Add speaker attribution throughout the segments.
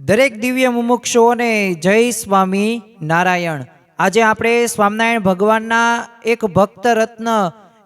Speaker 1: દરેક દિવ્ય મુમુક્ષુઓને જય સ્વામી નારાયણ। આજે આપણે સ્વામિનારાયણ ભગવાનના એક ભક્ત રત્ન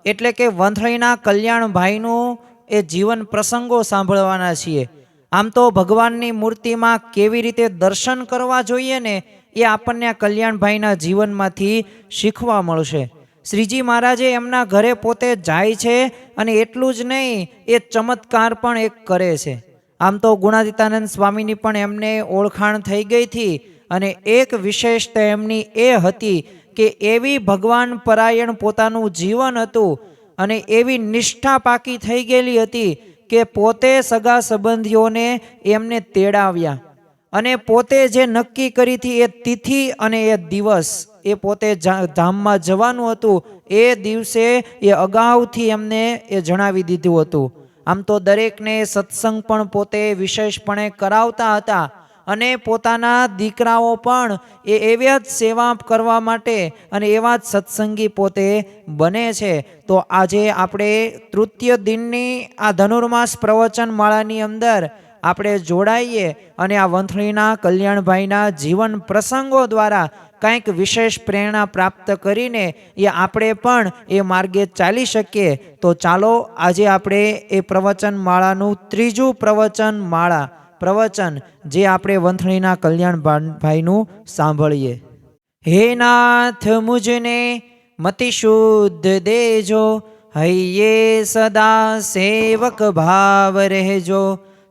Speaker 1: એટલે કે વંથળીના કલ્યાણભાઈનું એ જીવન પ્રસંગો સાંભળવાના છીએ। આમ તો ભગવાનની મૂર્તિમાં કેવી રીતે દર્શન કરવા જોઈએ ને એ આપણને આ કલ્યાણભાઈના જીવનમાંથી શીખવા મળશે। શ્રીજી મહારાજે એમના ઘરે પોતે જાય છે અને એટલું જ નહીં, એ ચમત્કાર પણ એક કરે છે। આમ તો ગુણાતીતાનંદ સ્વામીની પણ એમને ઓળખાણ થઈ ગઈ હતી અને એક વિશેષતા એમની એ હતી કે એવી ભગવાન પરાયણ પોતાનું જીવન હતું અને એવી નિષ્ઠા પાકી થઈ ગયેલી હતી કે પોતે સગા સંબંધીઓને એમને તેડાવ્યા અને પોતે જે નક્કી કરી હતી એ તિથિ અને એ દિવસ, એ પોતે ધામમાં જવાનું હતું એ દિવસે એ અગાઉથી એમને એ જણાવી દીધું હતું। આમ તો દરેકને સત્સંગ પણ પોતે વિશેષપણે કરાવતા હતા અને પોતાના દીકરાઓ પણ એવી જ સેવા કરવા માટે અને એવા જ સત્સંગી પોતે બને છે। તો આજે આપણે તૃતીય દિનની આ ધનુર્માસ પ્રવચન માળાની અંદર આપણે જોડાઈએ અને આ વંથળીના કલ્યાણભાઈના જીવન પ્રસંગો દ્વારા કંઈક વિશેષ પ્રેરણા પ્રાપ્ત કરીને એ આપણે પણ એ માર્ગે ચાલી શકીએ। તો ચાલો આજે આપણે એ પ્રવચન માળાનું ત્રીજું પ્રવચન જે આપણે વંથળીના કલ્યાણભાઈનું સાંભળીએ। હે નાથ મુજને મતિ શુદ્ધ દેજો, હૈયે સદા સેવક ભાવ રહેજો।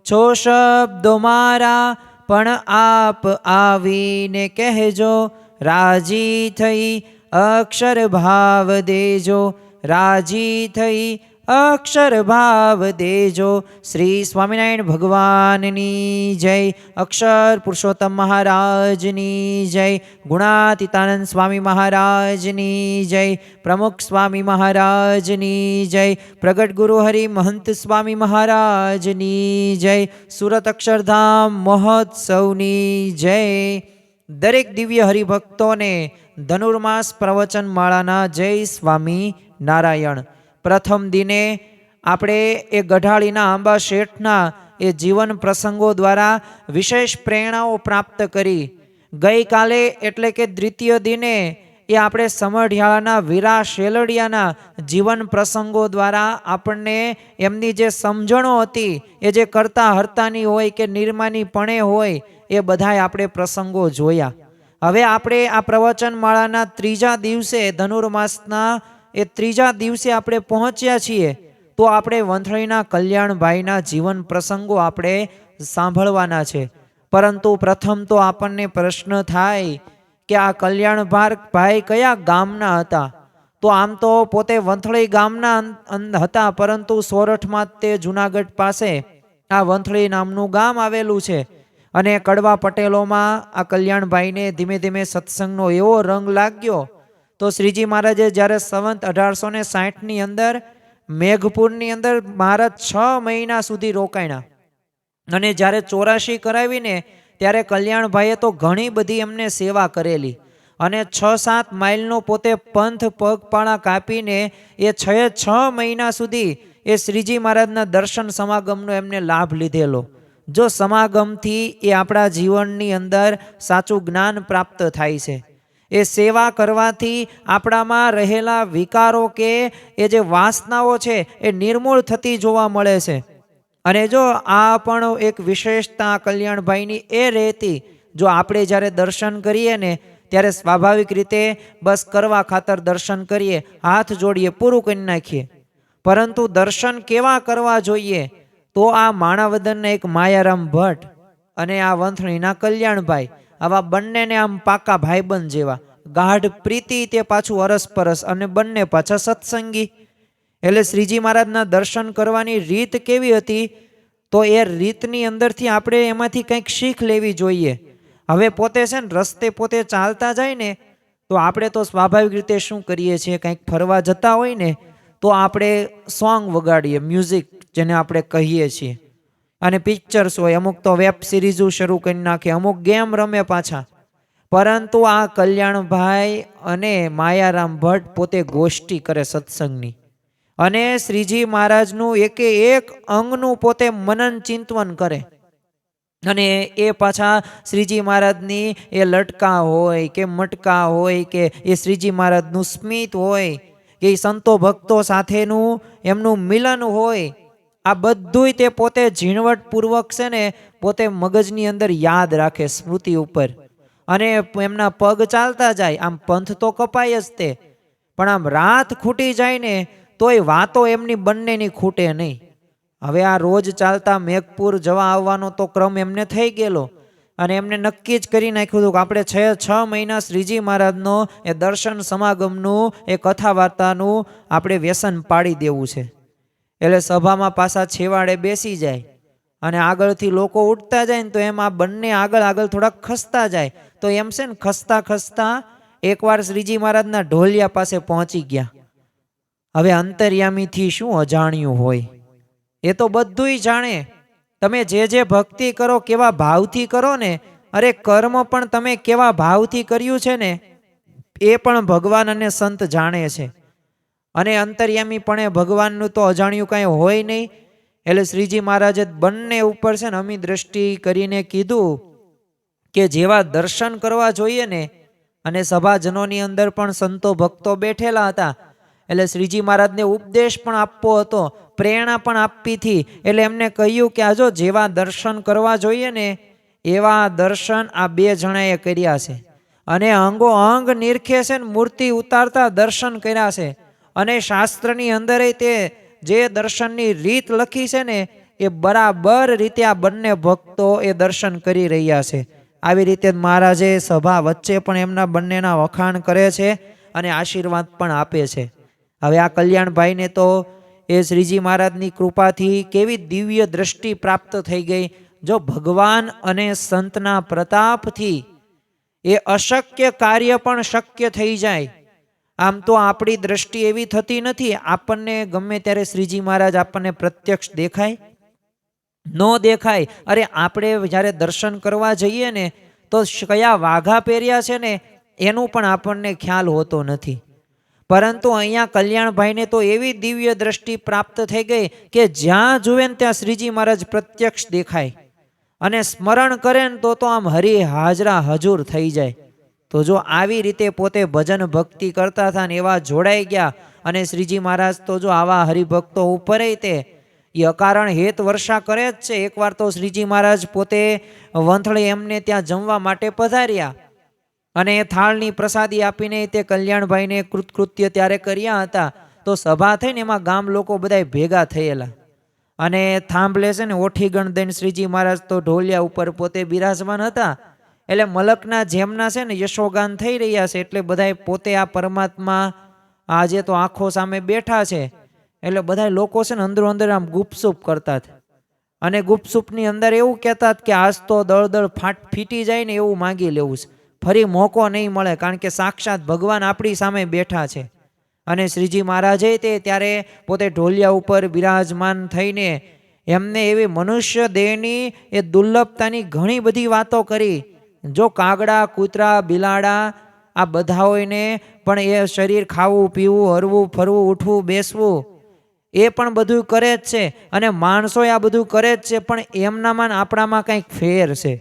Speaker 1: છો શબ્દો મારા પણ આપ આવીને કહેજો, રાજી થઈ અક્ષર ભાવ દેજો, રાજી થઈ અક્ષર ભાવ દેજો। શ્રી સ્વામિનારાયણ ભગવાનની જય, અક્ષર પુરુષોત્તમ મહારાજની જય, ગુણાતીતાનંદ સ્વામી મહારાજની જય, પ્રમુખ સ્વામી મહારાજની જય, પ્રગટ ગુરુ હરિ મહંત સ્વામી મહારાજની જય, સુરત અક્ષરધામ મહોત્સવની જય। દરેક દિવ્ય હરિભક્તોને ધનુર્માસ પ્રવચન માળાના જય સ્વામી નારાયણ। પ્રથમ દિને આપણે એ ગઢાળીના આંબા શેઠના એ જીવન પ્રસંગો દ્વારા વિશેષ પ્રેરણાઓ પ્રાપ્ત કરી। ગઈકાલે એટલે કે દ્વિતીય દિને એ આપણે સમઢિયાળાના વીરા શેલડિયાના જીવન પ્રસંગો દ્વારા આપણને એમની જે સમજણો હતી એ જે કરતા હરતાની હોય કે નિર્માની પણે હોય એ બધાય આપણે પ્રસંગો જોયા। હવે આપણે આ પ્રવચન માળાના ત્રીજા દિવસે ધનુર્માસના એ ત્રીજા દિવસે આપણે પહોંચ્યા છીએ। તો આપણે વંથળીના કલ્યાણભાઈના જીવન પ્રસંગો આપણે સાંભળવાના છે। પરંતુ પ્રથમ તો આપણને પ્રશ્ન થાય કે આ કલ્યાણભાઈ કયા ગામના હતા? તો આમ તો પોતે વંથળી ગામના હતા, પરંતુ સોરઠમાં તે જુનાગઢ પાસે આ વંથળી નામનું ગામ આવેલું છે અને કડવા પટેલોમાં આ કલ્યાણભાઈને ધીમે ધીમે સત્સંગનો એવો રંગ લાગ્યો તો શ્રીજી મહારાજે જ્યારે સંવંત 1860ની અંદર મેઘપુરની અંદર મહારાજ 6 મહિના સુધી રોકાણા અને જ્યારે 84 કરાવીને ત્યારે કલ્યાણભાઈએ તો ઘણી બધી એમને સેવા કરેલી અને 6-7 માઇલનો પોતે પંથ પગપાળા કાપીને એ 6 મહિના સુધી એ શ્રીજી મહારાજના દર્શન સમાગમનો એમને લાભ લીધેલો। જો સમાગમથી એ આપણા જીવનની અંદર સાચું જ્ઞાન પ્રાપ્ત થાય છે, એ સેવા કરવાથી આપણામાં રહેલા વિકારો કે એ જે વાસનાઓ છે એ નિર્મૂળ થતી જોવા મળે છે। અને જો આ પણ એક વિશેષતા કલ્યાણભાઈની એ રહેતી, જો આપણે જ્યારે દર્શન કરીએ ને ત્યારે સ્વાભાવિક રીતે બસ કરવા ખાતર દર્શન કરીએ, હાથ જોડીએ, પૂરું કરી નાખીએ, પરંતુ દર્શન કેવા કરવા જોઈએ? તો આ માણાવદરના એક માયારામ ભટ્ટ અને આ વંથળીના કલ્યાણભાઈ, આવા બંનેને આમ પાકા ભાઈબંધ જેવા, ગાઢ પ્રીતિ તે પાછું અરસપરસ અને બંને પાછા સત્સંગી। એટલે શ્રીજી મહારાજના દર્શન કરવાની રીત કેવી હતી? તો એ રીતની અંદરથી આપણે એમાંથી કંઈક શીખ લેવી જોઈએ। હવે પોતે છે ને રસ્તે પોતે ચાલતા જાય ને તો આપણે તો સ્વાભાવિક રીતે શું કરીએ છીએ, કંઈક ફરવા જતા હોય ને તો આપણે સોંગ વગાડીએ, મ્યુઝિક જેને આપણે કહીએ છીએ, અને પિક્ચર્સ હોય, અમુક તો વેબ સિરીઝો શરૂ કરી નાખે, અમુક ગેમ રમે પાછા। પરંતુ આ કલ્યાણભાઈ અને માયારામ ભટ્ટ પોતે ગોષ્ઠી કરે સત્સંગની અને શ્રીજી મહારાજનું એકે એક અંગનું પોતે મનન ચિંતવન કરે। અને એ પાછા શ્રીજી મહારાજની એ લટકા હોય કે મટકા હોય કે એ શ્રીજી મહારાજનું સ્મિત હોય કે એ સંતો ભક્તો સાથેનું એમનું મિલન હોય, આ બધુંય તે પોતે ઝીણવટપૂર્વક છે ને પોતે મગજની અંદર યાદ રાખે સ્મૃતિ ઉપર. અને એમના પગ ચાલતા જાય, આમ પંથ તો કપાય જ તે, પણ આમ રાત ખૂટી જાય ને તોય વાતો એમની બંનેની ખૂટે નહીં. હવે આ રોજ ચાલતા મેઘપુર જવા આવવાનો તો ક્રમ એમને થઈ ગયેલો, અને એમને નક્કી જ કરી નાખ્યું હતું કે આપણે 6 મહિના શ્રીજી મહારાજનો એ દર્શન સમાગમનું એ કથા વાર્તાનું આપણે વ્યસન પાડી દેવું છે. એટલે સભામાં પાછા છેવાડે બેસી જાય અને આગળથી લોકો ઉઠતા જાય ને તો એમ આ બંને આગળ આગળ થોડાક ખસતા જાય. તો એમ છે ને ખસતા ખસતા એકવાર શ્રીજી મહારાજના ઢોલિયા પાસે પહોંચી ગયા. હવે અંતર્યામીથી શું અજાણ્યું હોય, એ તો બધુંય જાણે. તમે જે ભક્તિ કરો કેવા ભાવથી કરો ને, અરે કર્મ પણ તમે કેવા ભાવથી કર્યું છે ને એ પણ ભગવાન અને સંત જાણે છે. અને અંતર્યામી પણ ભગવાનનું તો અજાણ્યું કાંઈ હોય નહીં. એટલે શ્રીજી મહારાજે બંને ઉપર છે ને અમી દ્રષ્ટિ કરીને કીધું કે જેવા દર્શન કરવા જોઈએ ને, અને સભાજનોની અંદર પણ સંતો ભક્તો બેઠેલા હતા, એટલે શ્રીજી મહારાજને ઉપદેશ પણ આપવો હતો, પ્રેરણા પણ આપવી હતી. એટલે એમને કહ્યું કે આ જો જેવા દર્શન કરવા જોઈએ ને એવા દર્શન આ 2 જણાએ કર્યા છે, અને અંગો અંગ નિરખે છે ને મૂર્તિ ઉતારતા દર્શન કર્યા છે. અને શાસ્ત્રની અંદર તે જે દર્શનની રીત લખી છે ને એ બરાબર રીતે આ બંને ભક્તો એ દર્શન કરી રહ્યા છે. આવી રીતે મહારાજે સભા વચ્ચે પણ એમના બંનેના વખાણ કરે છે અને આશીર્વાદ પણ આપે છે. હવે આ કલ્યાણભાઈને તો એ શ્રીજી મહારાજની કૃપાથી કેવી દિવ્ય દ્રષ્ટિ પ્રાપ્ત થઈ ગઈ. જો ભગવાન અને સંતના પ્રતાપથી એ અશક્ય કાર્ય પણ શક્ય થઈ જાય. આમ તો આપણી દ્રષ્ટિ એવી થતી નથી, આપણને ગમે ત્યારે શ્રીજી મહારાજ આપણને પ્રત્યક્ષ દેખાય ન દેખાય. અરે આપણે જ્યારે દર્શન કરવા જઈએ ને તો કયા વાઘા પહેર્યા છે ને એનું પણ આપણને ખ્યાલ હોતો નથી. પરંતુ અહીંયા કલ્યાણભાઈને તો એવી દિવ્ય દ્રષ્ટિ પ્રાપ્ત થઈ ગઈ કે જ્યાં જુએ ને ત્યાં શ્રીજી મહારાજ પ્રત્યક્ષ દેખાય, અને સ્મરણ કરે ને તો આમ હરી હાજરા હજુર થઈ જાય. તો જો આવી રીતે પોતે ભજન ભક્તિ કરતા હતા ને એવા જોડાઈ ગયા, અને શ્રીજી મહારાજ તો જો આવા હરિભક્તો ઉપર તે એ અકારણ હેત વર્ષા કરે જ છે. એકવાર તો શ્રીજી મહારાજ પોતે વંથળી એમને ત્યાં જમવા માટે પધાર્યા, અને એ થાળની પ્રસાદી આપીને તે કલ્યાણભાઈને કૃતકૃત્ય ત્યારે કર્યા હતા. તો સભા થઈને એમાં ગામ લોકો બધા ભેગા થયેલા, અને થાંભલે છે ને ઓઠી ગણ દઈને શ્રીજી મહારાજ તો ઢોલિયા ઉપર પોતે બિરાજમાન હતા. એટલે મલકના જેમના છે ને યશોગાન થઈ રહ્યા છે, એટલે બધા પોતે આ પરમાત્મા આજે તો આંખો સામે બેઠા છે. એટલે બધા લોકો છે ને અંદરો અંદર આમ ગુપસુપ કરતા, અને ગુપસુપની અંદર એવું કહેતા કે આજ તો દળદળ ફીટી જાય ને એવું માંગી લેવું છે, ફરી મોકો નહીં મળે, કારણ કે સાક્ષાત ભગવાન આપણી સામે બેઠા છે. અને શ્રીજી મહારાજે તે ત્યારે પોતે ઢોલિયા ઉપર બિરાજમાન થઈને એમને એવી મનુષ્ય દેહની એ દુર્લભતાની ઘણી બધી વાતો કરી. જો કાગડા કૂતરા બિલાડા આ બધાઓને પણ એ શરીર ખાવું પીવું હરવું ફરવું ઉઠવું બેસવું એ પણ બધું કરે જ છે, અને માણસો આ બધું કરે જ છે, પણ એમનામાં આપણામાં કંઈક ફેર છે.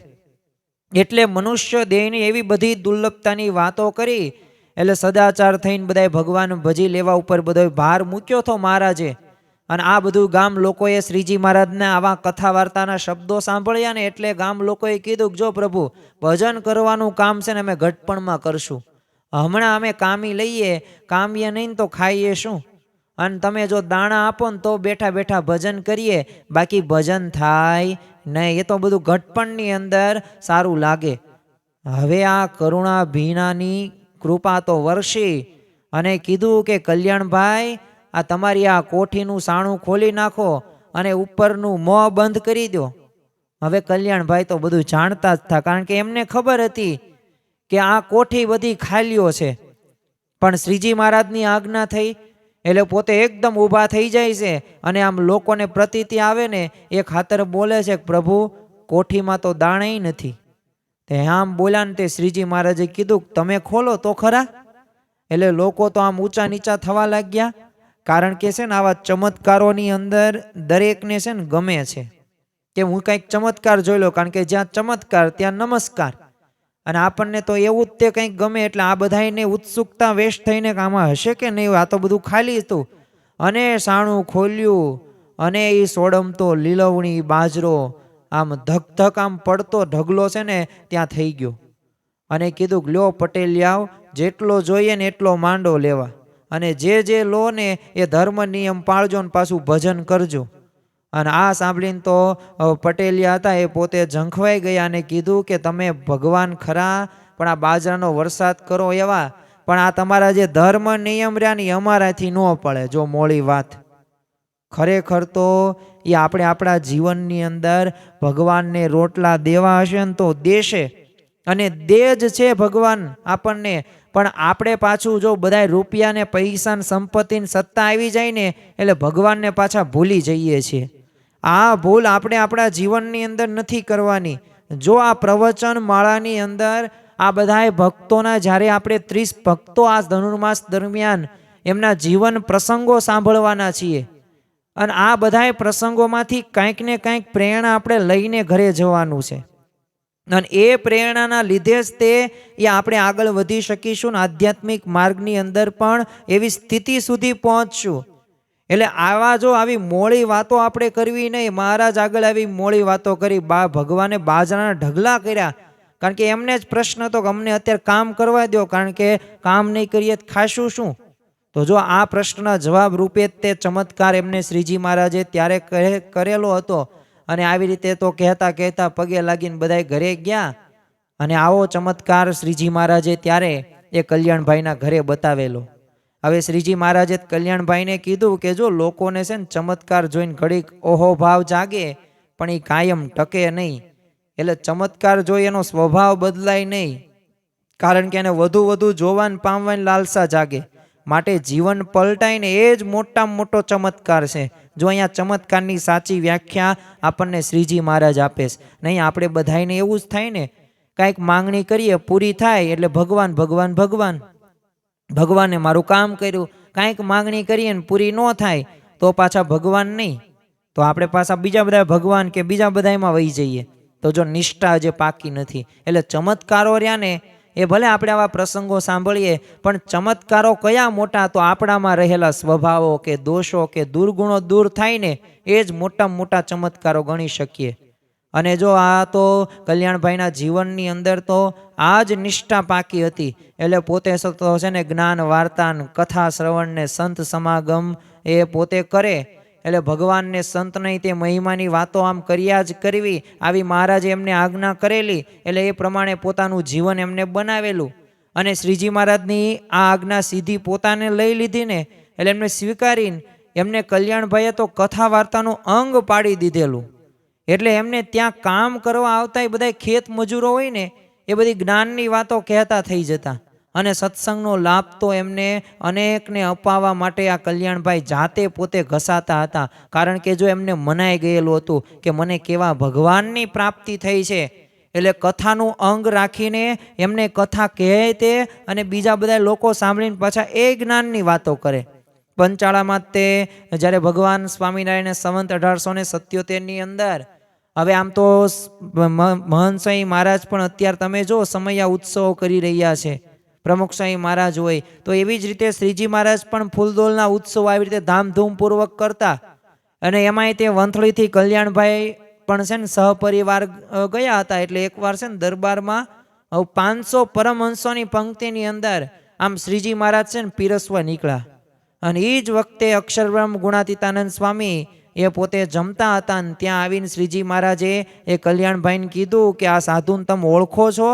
Speaker 1: એટલે મનુષ્ય દેહની એવી બધી દુર્લભતાની વાતો કરી. એટલે સદાચાર થઈને બધા ભગવાન ભજી લેવા ઉપર બધો ભાર મૂક્યો હતો મહારાજે. અને આ બધું ગામ લોકોએ શ્રીજી મહારાજના આવા કથા વાર્તાના શબ્દો સાંભળ્યા ને એટલે ગામ લોકોએ કીધું કે જો પ્રભુ ભજન કરવાનું કામ છે ને અમે ઘટપણમાં કરશું, હમણાં અમે કામી લઈએ, કામીએ નહીં તો ખાઈએ શું, અને તમે જો દાણા આપો ને તો બેઠા બેઠા ભજન કરીએ, બાકી ભજન થાય નહીં. એ તો બધું ઘટપણની અંદર સારું લાગે. હવે આ કરુણા ભીનાની કૃપા તો વર્ષી અને કીધું કે કલ્યાણભાઈ આ તમારી આ કોઠીનું સાણું ખોલી નાખો અને ઉપરનું મોં બંધ કરી દો. હવે કલ્યાણભાઈ તો બધું જાણતા જ હતા, કારણ કે એમને ખબર હતી કે આ કોઠી બધી ખાલીઓ છે, પણ શ્રીજી મહારાજની આજ્ઞા થઈ એટલે પોતે એકદમ ઊભા થઈ જાય છે, અને આમ લોકોને પ્રતીતિ આવે ને એ ખાતર બોલે છે કે પ્રભુ કોઠીમાં તો દાણેય નથી. તે આમ બોલ્યા ને તે શ્રીજી મહારાજે કીધું તમે ખોલો તો ખરા. એટલે લોકો તો આમ ઊંચા નીચા થવા લાગ્યા, કારણ કે છે ને આવા ચમત્કારોની અંદર દરેકને છે ને ગમે છે. કે હું કંઈક ચમત્કાર જોઈ લો, કારણ કે જ્યાં ચમત્કાર ત્યાં નમસ્કાર. અને આપણને તો એવું જ તે કંઈક ગમે, એટલે આ બધાને ઉત્સુકતા વેશ થઈને કે આમાં હશે કે નહીં, આ તો બધું ખાલી હતું. અને સાણું ખોલ્યું અને એ સોડમતો લીલવણી બાજરો આમ ધક આમ પડતો ઢગલો છે ને ત્યાં થઈ ગયો. અને કીધું કે લ્યો પટેલિયાવ, જેટલો જોઈએ ને એટલો માંડો લેવા, અને જે લો ને એ ધર્મ નિયમ પાળજો ને પાછું ભજન કરજો. અને આ સાંભળીને તો પટેલિયા હતા એ પોતે ઝંખવાઈ ગયા અને કીધું કે તમે ભગવાન ખરા, પણ આ બાજરાનો વરસાદ કરો એવા, પણ આ તમારા જે ધર્મ નિયમ રહ્યા ને અમારાથી ન પડે. જો મોળી વાત, ખરેખર તો એ આપણે આપણા જીવનની અંદર ભગવાનને રોટલા દેવા હશે ને તો દેશે, અને દે જ છે ભગવાન આપણને. પણ આપણે પાછું જો બધા રૂપિયા ને પૈસા ને સંપત્તિ ને સત્તા આવી જાય ને એટલે ભગવાનને પાછા ભૂલી જઈએ છીએ. આ ભૂલ આપણે આપણા જીવનની અંદર નથી કરવાની. જો આ પ્રવચન માળાની અંદર આ બધા ભક્તોના, જ્યારે આપણે 30 ભક્તો આ ધનુર્માસ દરમિયાન એમના જીવન પ્રસંગો સાંભળવાના છીએ, અને આ બધા પ્રસંગોમાંથી કંઈક ને કંઈક પ્રેરણા આપણે લઈને ઘરે જવાનું છે. અને એ પ્રેરણાના લીધે જ તે આપણે આગળ વધી શકીશું ને આધ્યાત્મિક માર્ગની અંદર પણ એવી સ્થિતિ સુધી પહોંચશું. એટલે આવી મોળી વાતો આપણે કરવી નહીં. મહારાજ આગળ આવી મોળી વાતો કરી, ભગવાને બાજરાના ઢગલા કર્યા, કારણ કે એમને જ પ્રશ્ન હતો કે અમને અત્યારે કામ કરવા દો, કારણ કે કામ નહીં કરીએ ખાશું શું. તો જો આ પ્રશ્નના જવાબ રૂપે તે ચમત્કાર એમને શ્રીજી મહારાજે ત્યારે કરેલો હતો. અને આવી રીતે તો કહેતા કહેતા પગે લાગીને બધા ઘરે ગયા. અને આવો ચમત્કાર શ્રીજી મહારાજે ત્યારે એ કલ્યાણભાઈના ઘરે બતાવેલો. હવે શ્રીજી મહારાજે કલ્યાણભાઈને કીધું કે જો લોકોને છે ને ચમત્કાર જોઈને ઘડીક ઓહો ભાવ જાગે, પણ એ કાયમ ટકે નહીં. એટલે ચમત્કાર જોઈ એનો સ્વભાવ બદલાય નહીં, કારણ કે એને વધુ જોવાને પામવાની લાલસા જાગે. માટે જીવન પલટાય ને એ જ મોટામાં મોટો ચમત્કાર છે. જો અહીંયા ચમત્કારની સાચી વ્યાખ્યા આપણને શ્રીજી મહારાજ આપે છે. નહીં આપણે બધાને એવું જ થાય ને, કાંઈક માંગણી કરીએ પૂરી થાય એટલે ભગવાન ભગવાન ભગવાન, ભગવાને મારું કામ કર્યું. કાંઈક માંગણી કરીએ ને પૂરી ન થાય તો પાછા ભગવાન નહીં, તો આપણે પાછા બીજા બધા ભગવાન કે બીજા બધામાં વહી જઈએ. તો જો નિષ્ઠા જે પાકી નથી, એટલે ચમત્કારો રહ્યા ને એ ભલે આપણે આવા પ્રસંગો સાંભળીએ, પણ ચમત્કારો કયા મોટા, તો આપણામાં રહેલા સ્વભાવો કે દોષો કે દુર્ગુણો દૂર થાય ને એ જ મોટામાં મોટા ચમત્કારો ગણી શકીએ. અને જો આ તો કલ્યાણભાઈના જીવનની અંદર તો આ જ નિષ્ઠા પાકી હતી. એટલે પોતે તો છે ને જ્ઞાન વાર્તા કથા શ્રવણ ને સંત સમાગમ એ પોતે કરે. એટલે ભગવાનને સંત નહીં તે મહિમાની વાતો આમ કર્યા જ કરવી, આવી મહારાજે એમને આજ્ઞા કરેલી. એટલે એ પ્રમાણે પોતાનું જીવન એમને બનાવેલું. અને શ્રીજી મહારાજની આ આજ્ઞા સીધી પોતાને લઈ લીધી ને, એટલે એમને સ્વીકારીને એમને કલ્યાણભાઈએ તો કથા વાર્તાનું અંગ પાડી દીધેલું. એટલે એમને ત્યાં કામ કરવા આવતા એ બધા ખેત મજૂરો હોય ને એ બધી જ્ઞાનની વાતો કહેતા થઈ જતા. અને સત્સંગનો લાભ તો એમને અનેકને અપાવવા માટે આ કલ્યાણભાઈ જાતે પોતે ઘસાતા હતા. કારણ કે જો એમને મનાઈ ગયેલું હતું કે મને કેવા ભગવાનની પ્રાપ્તિ થઈ છે, એટલે કથાનું અંગ રાખીને એમને કથા કહે તે, અને બીજા બધા લોકો સાંભળીને પાછા એ જ્ઞાનની વાતો કરે. પંચાળામાં તે જ્યારે ભગવાન સ્વામિનારાયણ સંવંત 1877ની અંદર, હવે આમ તો મહંત સ્વામી મહારાજ પણ અત્યારે તમે જો સમયા ઉત્સવો કરી રહ્યા છે, પ્રમુખ સ્વામી મહારાજ હોય, તો એવી જ રીતે શ્રીજી મહારાજ પણ ફૂલદોલના ઉત્સવ આવી રીતે ધામધૂમપૂર્વક કરતા. અને એમાંય તે વંથળીથી કલ્યાણભાઈ પણ છે ને સહપરિવાર ગયા હતા. એટલે એકવાર છે ને દરબારમાં 500 પરમહંસોની પંક્તિની અંદર આમ શ્રીજી મહારાજ છે ને પીરસવા નીકળ્યા. અને એ જ વખતે અક્ષરબ્રહ્મ ગુણાતીતાનંદ સ્વામી એ પોતે જમતા હતા. ને ત્યાં આવીને શ્રીજી મહારાજે એ કલ્યાણભાઈને કીધું કે આ સાધુને તમે ઓળખો છો?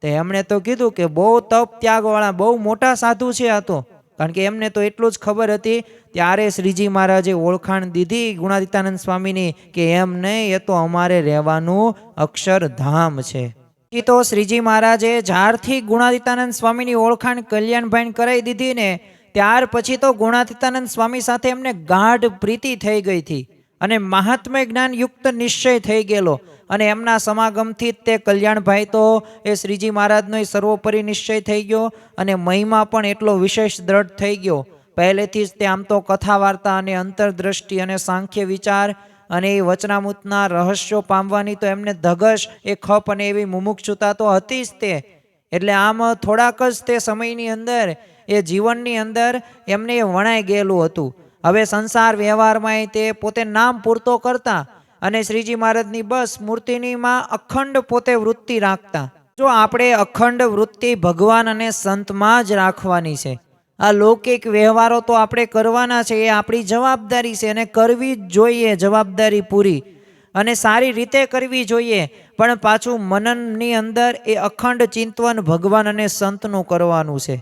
Speaker 1: તો એમણે તો કીધું કે બહુ તપ ત્યાગવાળા બહુ મોટા સાધુ છે આ તો. કારણ કે એમને તો એટલું જ ખબર હતી. ત્યારે શ્રીજી મહારાજે ઓળખાણ દીધી ગુણાતીતાનંદ સ્વામીની કે એમ નહીં, એ તો અમારે રહેવાનું અક્ષરધામ છે. એ તો શ્રીજી મહારાજે જ્યારથી ગુણાતીતાનંદ સ્વામીની ઓળખાણ કલ્યાણભાઈને કરાવી દીધી ને, ત્યાર પછી તો ગુણાતીતાનંદ સ્વામી સાથે એમને ગાઢ પ્રીતિ થઈ ગઈ હતી. અને મહાત્મ્ય જ્ઞાન યુક્ત નિશ્ચય થઈ ગયેલો. અને એમના સમાગમથી તે કલ્યાણભાઈ તો એ શ્રીજી મહારાજનો સર્વોપરી નિશ્ચય થઈ ગયો. અને મહિમા પણ એટલો વિશેષ દ્રઢ થઈ ગયો. પહેલેથી જ તે આમ તો કથા વાર્તા અને અંતરદ્રષ્ટિ અને સાંખ્ય વિચાર અને એ વચનામૃતના રહસ્યો પામવાની તો એમને ધગશ, એ ખપ અને એવી મુમુક્ષુતા તો હતી જ તે. એટલે આમ થોડાક જ તે સમયની અંદર એ જીવનની અંદર એમને એ વણાઈ ગયેલું હતું. હવે સંસાર વ્યવહારમાં તે પોતે નામ પૂરતો કરતા અને શ્રીજી મહારાજની બસ મૂર્તિનીમાં અખંડ પોતે વૃત્તિ રાખતા. જો આપણે અખંડ વૃત્તિ ભગવાન અને સંતમાં જ રાખવાની છે. આ લૌકિક વ્યવહારો તો આપણે કરવાના છે, એ આપણી જવાબદારી છે અને કરવી જ જોઈએ, જવાબદારી પૂરી અને સારી રીતે કરવી જોઈએ. પણ પાછું મનનની અંદર એ અખંડ ચિંતવન ભગવાન અને સંતનું કરવાનું છે.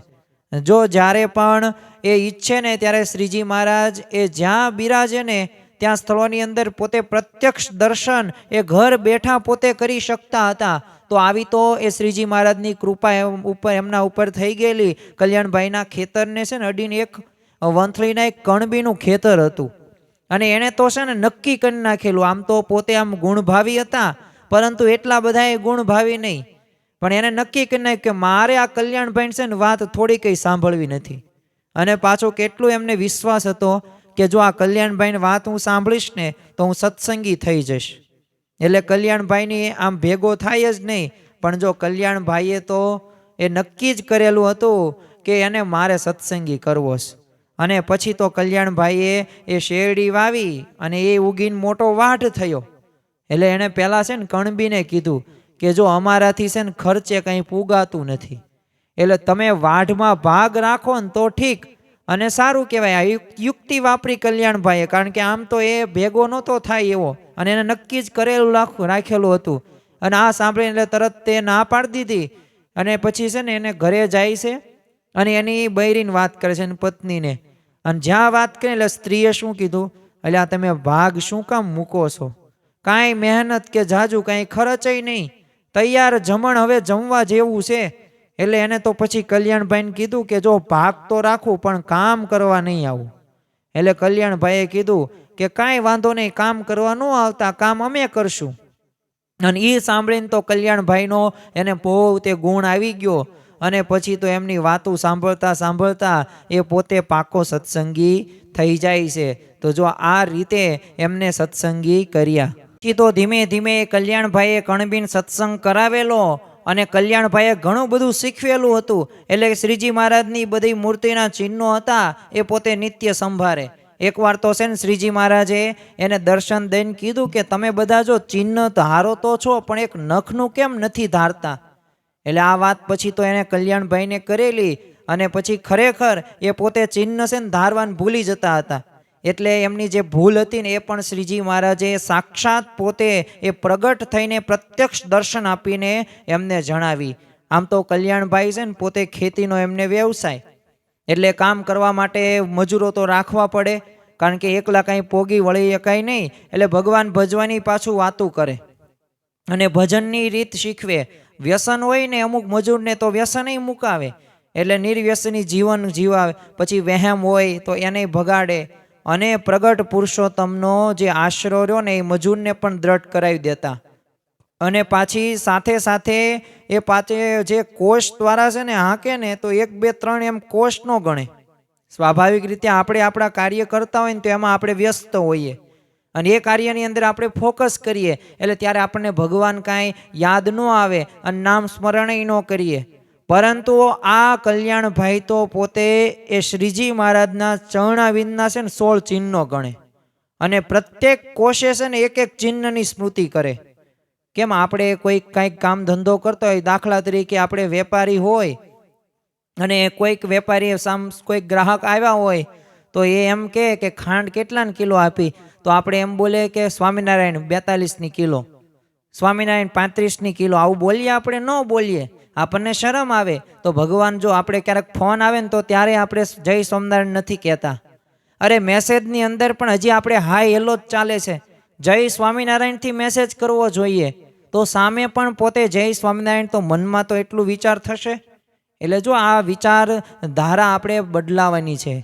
Speaker 1: જો જ્યારે પણ એ ઈચ્છે ને ત્યારે શ્રીજી મહારાજ એ જ્યાં બિરાજે ને ત્યાં સ્થળોની અંદર પોતે પ્રત્યક્ષ દર્શન એ ઘર બેઠા પોતે કરી શકતા હતા. તો આવી તો એ શ્રીજી મહારાજની કૃપા એમના ઉપર થઈ ગયેલી. કલ્યાણભાઈના ખેતરને છે ને અડીને એક વંથલીના એક કણબીનું ખેતર હતું અને એણે તો છે ને નક્કી કરી નાખેલું. આમ તો પોતે આમ ગુણભાવી હતા, પરંતુ એટલા બધા એ ગુણભાવી નહીં. પણ એને નક્કી કરી નાખ્યું કે મારે આ કલ્યાણભાઈ છે ને વાત થોડી કંઈ સાંભળવી નથી. અને પાછો કેટલું એમને વિશ્વાસ હતો કે જો આ કલ્યાણભાઈની વાત હું સાંભળીશ ને તો હું સત્સંગી થઈ જઈશ. એટલે કલ્યાણભાઈની આમ ભેગો થાય જ નહીં. પણ જો કલ્યાણભાઈએ તો એ નક્કી જ કરેલું હતું કે એને મારે સત્સંગી કરવો છે. અને પછી તો કલ્યાણભાઈએ એ શેરડી વાવી અને એ ઉગીને મોટો વાઢ થયો. એટલે એણે પહેલાં છે ને કણબીને કીધું કે જો અમારાથી છે ને ખર્ચે કંઈ પૂગાતું નથી, એટલે તમે વાઢમાં ભાગ રાખો ને તો ઠીક અને સારું કહેવાય. આ યુક્તિ વાપરી કલ્યાણભાઈએ, કારણ કે આમ તો એ ભેગો નહોતો થાય એવો અને એને નક્કી જ કરેલું રાખેલું હતું. અને આ સાંભળીને એટલે તરત તે ના પાડી દીધી. અને પછી છે ને એને ઘરે જાય છે અને એની બૈરીને વાત કરે છે એની પત્નીને. અને જ્યાં વાત કરી એટલે સ્ત્રીએ શું કીધું, એટલે આ તમે ભાગ શું કામ મૂકો છો? કાંઈ મહેનત કે જાજુ કાંઈ ખર્ચય નહીં, તૈયાર જમણ હવે જમવા જેવું છે. એટલે એને તો પછી કલ્યાણભાઈને કીધું કે જો ભાગ તો રાખું પણ કામ કરવા નહીં આવું. એટલે કલ્યાણભાઈએ કીધું કે કાંઈ વાંધો નહીં, કામ કરવા ન આવતા, કામ અમે કરશું. અને એ સાંભળીને તો કલ્યાણભાઈનો એને બહુ તે ગુણ આવી ગયો. અને પછી તો એમની વાતો સાંભળતા સાંભળતા એ પોતે પાકો સત્સંગી થઈ જાય છે. તો જો આ રીતે એમને સત્સંગી કર્યા. પછી તો ધીમે ધીમે કલ્યાણભાઈએ કણબીન સત્સંગ કરાવેલો અને કલ્યાણભાઈએ ઘણું બધું શીખવેલું હતું. એટલે શ્રીજી મહારાજની બધી મૂર્તિના ચિહ્નો હતા એ પોતે નિત્ય સંભાળે. એકવાર તો છે ને શ્રીજી મહારાજે એને દર્શન દઈને કીધું કે તમે બધા જો ચિહ્ન ધારો તો છો પણ એક નખનું કેમ નથી ધારતા? એટલે આ વાત પછી તો એને કલ્યાણભાઈને કરેલી અને પછી ખરેખર એ પોતે ચિહ્ન છે ને ધારવાને ભૂલી જતા હતા. એટલે એમની જે ભૂલ હતી ને એ પણ શ્રીજી મહારાજે સાક્ષાત પોતે એ પ્રગટ થઈને પ્રત્યક્ષ દર્શન આપીને એમને જણાવી. આમ તો કલ્યાણભાઈ છે ને પોતે ખેતીનો એમને વ્યવસાય, એટલે કામ કરવા માટે મજૂરો તો રાખવા પડે, કારણ કે એકલા કાંઈ પોગી વળી શકાય નહીં. એટલે ભગવાન ભજવાની પાછું વાતું કરે અને ભજનની રીત શીખવે. વ્યસન હોય ને અમુક મજૂરને તો વ્યસનય મુકાવે, એટલે નિર્વ્યસની જીવન જીવાવે. પછી વહેમ હોય તો એને ભગાડે અને પ્રગટ પુરુષોત્તમનો જે આશરો રહ્યો ને એ મજૂરને પણ દ્રઢ કરાવી દેતા. અને પાછી સાથે સાથે એ પાછે જે કોષ દ્વારા છે ને હાંકે ને તો 1 2 3 એમ કોષ ન ગણે. સ્વાભાવિક રીતે આપણે આપણા કાર્ય કરતા હોય ને તો એમાં આપણે વ્યસ્ત હોઈએ અને એ કાર્યની અંદર આપણે ફોકસ કરીએ, એટલે ત્યારે આપણને ભગવાન કાંઈ યાદ ન આવે અને નામ સ્મરણય ન કરીએ. પરંતુ આ કલ્યાણભાઈ તો પોતે એ શ્રીજી મહારાજના ચરણાવિંદના છે ને 16 ચિહ્નો ગણે અને પ્રત્યેક કોષે છે ને એક ચિહ્નની સ્મૃતિ કરે. કેમ આપણે કોઈ કંઈક કામ ધંધો કરતો હોય, દાખલા તરીકે આપણે વેપારી હોય અને કોઈક વેપારી કોઈક ગ્રાહક આવ્યા હોય તો એ એમ કે ખાંડ કેટલાની કિલો આપી, તો આપણે એમ બોલે કે સ્વામિનારાયણ 42ની કિલો, સ્વામિનારાયણ 35ની કિલો, આવું બોલીએ? આપણે ન બોલીએ, આપણને શરમ આવે. તો ભગવાન જો આપણે ક્યારેક ફોન આવે ને તો ત્યારે આપણે જય સ્વામિનારાયણ નથી કહેતા. અરે મેસેજની અંદર પણ હજી આપણે હાય હેલો જ ચાલે છે. જય સ્વામિનારાયણથી મેસેજ કરવો જોઈએ. તો સામે પણ પોતે જય સ્વામિનારાયણ, તો મનમાં તો એટલું વિચાર થશે. એટલે જો આ વિચાર ધારા આપણે બદલાવાની છે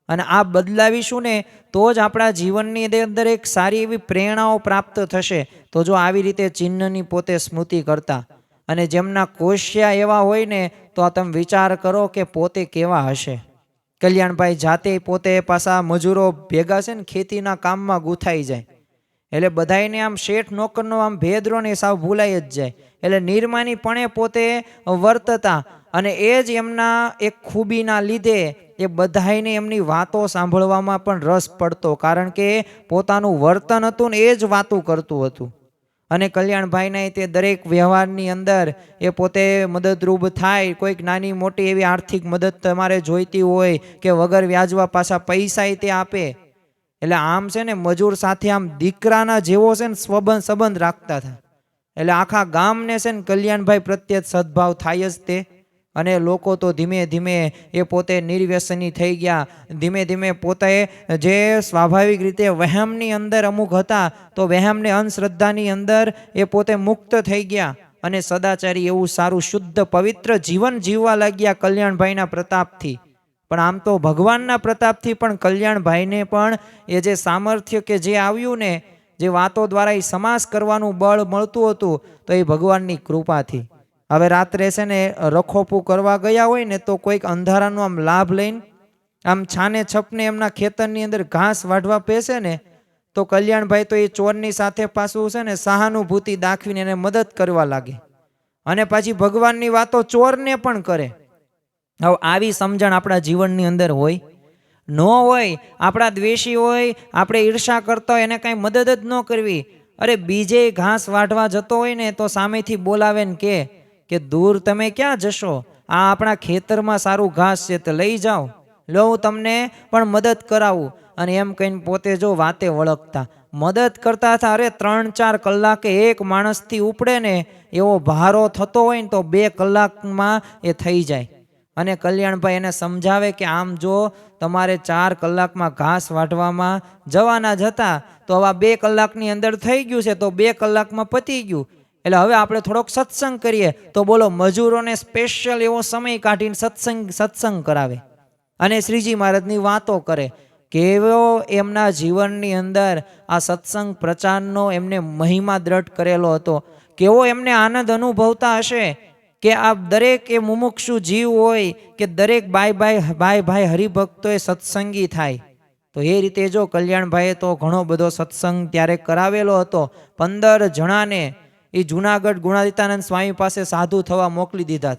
Speaker 1: અને આ બદલાવીશું ને તો જ આપણા જીવનની અંદર એક સારી એવી પ્રેરણાઓ પ્રાપ્ત થશે. તો જો આવી રીતે ચિહ્નની પોતે સ્મૃતિ કરતા અને જેમના કોશિયા એવા હોય ને તો તમે વિચાર કરો કે પોતે કેવા હશે. કલ્યાણભાઈ જાતે પોતે પાછા મજૂરો ભેગા છે ને ખેતીના કામમાં ગૂંથાઈ જાય, એટલે બધાયને આમ શેઠ નોકરનો આમ ભેદરો ને સાવ ભૂલાઈ જ જાય. એટલે નિર્માનીપણે પોતે વર્તતા અને એ જ એમના એક ખૂબીના લીધે એ બધાયને એમની વાતો સાંભળવામાં પણ રસ પડતો, કારણ કે પોતાનું વર્તન હતું ને એ જ વાતું કરતું હતું. અને કલ્યાણભાઈને તે દરેક વ્યવહારની અંદર એ પોતે મદદરૂપ થાય. કોઈક નાની મોટી એવી આર્થિક મદદ તમારે જોઈતી હોય કે વગર વ્યાજવા પાછા પૈસા તે આપે. એટલે આમ છે ને મજૂર સાથે આમ દીકરાના જેવો છે ને સંબંધ રાખતા હતા. એટલે આખા ગામને છે ને કલ્યાણભાઈ પ્રત્યે સદભાવ થાય જ તે. અને લોકો તો ધીમે ધીમે એ પોતે નિર્વ્યસની થઈ ગયા. ધીમે ધીમે પોતે જે સ્વાભાવિક રીતે વહેમની અંદર અમુક હતા તો વહેમને અંધશ્રદ્ધાની અંદર એ પોતે મુક્ત થઈ ગયા અને સદાચારી એવું સારું શુદ્ધ પવિત્ર જીવન જીવવા લાગ્યા કલ્યાણભાઈના પ્રતાપથી. પણ આમ તો ભગવાનના પ્રતાપથી પણ કલ્યાણભાઈને પણ એ જે સામર્થ્ય કે જે આવ્યું ને, જે વાતો દ્વારા એ સમાસ કરવાનું બળ મળતું હતું, તો એ ભગવાનની કૃપાથી. હવે રાત્રે છે ને રખોપું કરવા ગયા હોય ને તો કોઈક અંધારાનો આમ લાભ લઈને આમ છાને છપને એમના ખેતરની અંદર ઘાસ વાઢવા પેસે ને તો કલ્યાણભાઈ તો એ ચોરની સાથે પાછું છે ને સહાનુભૂતિ દાખવીને એને મદદ કરવા લાગે અને પાછી ભગવાનની વાતો ચોરને પણ કરે. હવે આવી સમજણ આપણા જીવનની અંદર હોય ન હોય? આપણા દ્વેષી હોય, આપણે ઈર્ષા કરતા હોય, એને કાંઈ મદદ જ ન કરવી. અરે બીજે ઘાસ વાઢવા જતો હોય ને તો સામેથી બોલાવે ને કે દૂર તમે ક્યાં જશો, આ આપણા ખેતરમાં સારું ઘાસ છે તો લઈ જાઓ, લો હું તમને પણ મદદ કરાવું. અને એમ કહીને પોતે જો વાતે વળગતા મદદ કરતા હતા. અરે 3-4 કલાકે એક માણસથી ઉપડે ને એવો ભારો થતો હોય ને તો 2 કલાકમાં એ થઈ જાય. અને કલ્યાણભાઈ એને સમજાવે કે આમ જો તમારે 4 કલાકમાં ઘાસ વાઢવામાં જવાના જ હતા તો આવા 2 કલાકની અંદર થઈ ગયું છે, તો 2 કલાકમાં પતી ગયું. એટલે હવે આપણે થોડોક સત્સંગ કરીએ. તો બોલો, મજૂરોને સ્પેશિયલ એવો સમય કાઢીને સત્સંગ કરાવે અને શ્રીજી મહારાજની વાતો કરે. કેવો એમના જીવનની અંદર આ સત્સંગ પ્રચારનો એમને મહિમા દ્રઢ કરેલો હતો. કેવો એમને આનંદ અનુભવતા હશે કે આ દરેક એ મુમુક્ષુ જીવ હોય કે દરેક ભાઈ હરિભક્તોએ સત્સંગી થાય. તો એ રીતે જો કલ્યાણભાઈએ તો ઘણો બધો સત્સંગ ત્યારે કરાવેલો હતો. 15 જણાને એ જુનાગઢ ગુણાતીતાનંદ સ્વામી પાસે સાધુ થવા મોકલી દીધા.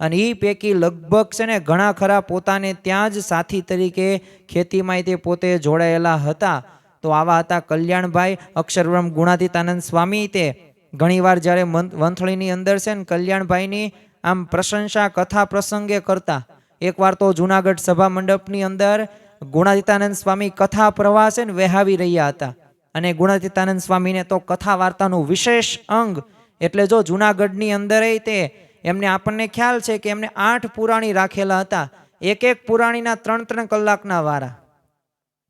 Speaker 1: અને એ પૈકી લગભગ છે ને ઘણા ખરા પોતાને ત્યાં જ સાથી તરીકે ખેતીમાં તે પોતે જોડાયેલા હતા. તો આવા હતા કલ્યાણભાઈ. અક્ષરબ્રહ્મ ગુણાતીતાનંદ સ્વામી તે ઘણીવાર જ્યારે વંથળીની અંદર છે ને કલ્યાણભાઈની આમ પ્રશંસા કથા પ્રસંગે કરતા. એકવાર તો જુનાગઢ સભા મંડપની અંદર ગુણાતીતાનંદ સ્વામી કથા પ્રવાહ છે ને વહેવી રહ્યા હતા. અને ગુણાતીતાનંદ સ્વામીને તો કથા વાર્તાનું વિશેષ અંગ એટલે જો જુનાગઢની અંદર તે એમને આપણને ખ્યાલ છે કે એમને 8 પુરાણી રાખેલા હતા. એક પુરાણીના 3 કલાકના વારા,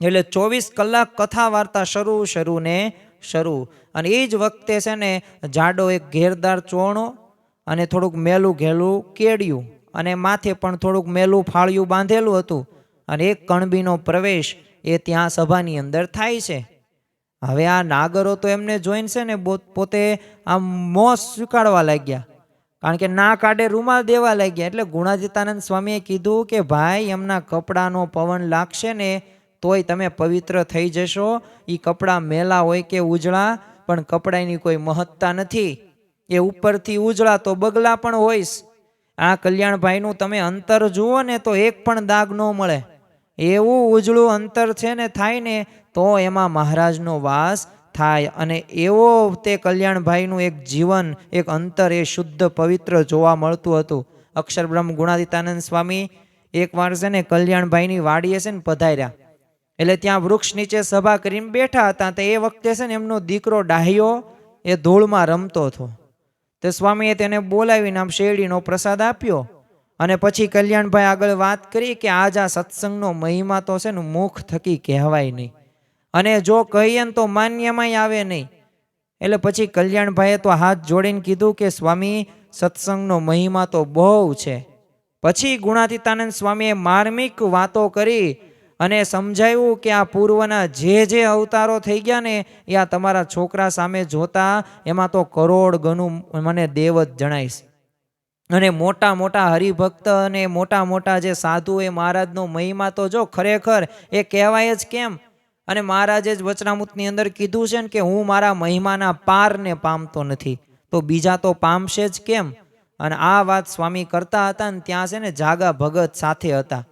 Speaker 1: એટલે 24 કલાક કથા વાર્તા શરૂ. અને એ જ વખતે છે ને જાડો એક ઘેરદાર ચોણો અને થોડુંક મેલું ઘેલું કેડિયું અને માથે પણ થોડુંક મેલું ફાળિયું બાંધેલું હતું. અને એક કણબીનો પ્રવેશ એ ત્યાં સભાની અંદર થાય છે. હવે આ નાગરો તો એમને જોઈને છે ને પોતે આમ મોં સ્વીકારવા લાગ્યા, કારણ કે ના કાઢે રૂમાલ દેવા લાગ્યા. એટલે ગુણાતીતાનંદ સ્વામીએ કીધું કે ભાઈ, એમના કપડાનો પવન લાગશે ને તોય તમે પવિત્ર થઈ જશો. એ કપડાં મેલા હોય કે ઉજળા, પણ કપડાની કોઈ મહત્તા નથી. એ ઉપરથી ઉજળા તો બગલા પણ હોઈશ. આ કલ્યાણભાઈનું તમે અંતર જુઓ ને તો એક પણ દાગ ન મળે. એવું ઉજળું અંતર છે ને થાય ને તો એમાં મહારાજનો વાસ થાય. અને એવો તે કલ્યાણભાઈનું એક જીવન, એક અંતર એ શુદ્ધ પવિત્ર જોવા મળતું હતું. અક્ષરબ્રહ્મ ગુણાતીતાનંદ સ્વામી એકવાર છે ને કલ્યાણભાઈની વાડીએ છે ને પધાર્યા. એટલે ત્યાં વૃક્ષ નીચે સભા કરીને બેઠા હતા. તો એ વખતે છે ને એમનો દીકરો ડાહ્યો એ ધૂળમાં રમતો હતો. તે સ્વામીએ તેને બોલાવીને આમ શેરડીનો પ્રસાદ આપ્યો. અને પછી કલ્યાણભાઈ આગળ વાત કરી કે આજ આ સત્સંગનો મહિમા તો છે ને મુખ થકી કહેવાય નહીં, અને જો કહીએ ને તો માન્યમાંય આવે નહીં. એટલે પછી કલ્યાણભાઈએ તો હાથ જોડીને કીધું કે સ્વામી, સત્સંગનો મહિમા તો બહુ છે. પછી ગુણાતીતાનંદ સ્વામીએ માર્મિક વાતો કરી અને સમજાવ્યું કે આ પૂર્વના જે અવતારો થઈ ગયા ને એ આ તમારા છોકરા સામે જોતા એમાં તો કરોડ ગણું મને દેવ જ જણાઈશ. અને મોટા મોટા હરિભક્ત અને મોટા મોટા જે સાધુ એ મહારાજનો મહિમા તો જો ખરેખર એ કહેવાય જ કેમ. અને મહારાજે જ વચનામૃતની અંદર કીધું છે ને કે હું મારા મહિમાના પારને પામતો નથી, તો બીજા તો પામશે જ કેમ? અને આ વાત સ્વામી કરતા હતા ને ત્યાં છે ને જાગા ભગત સાથે હતા.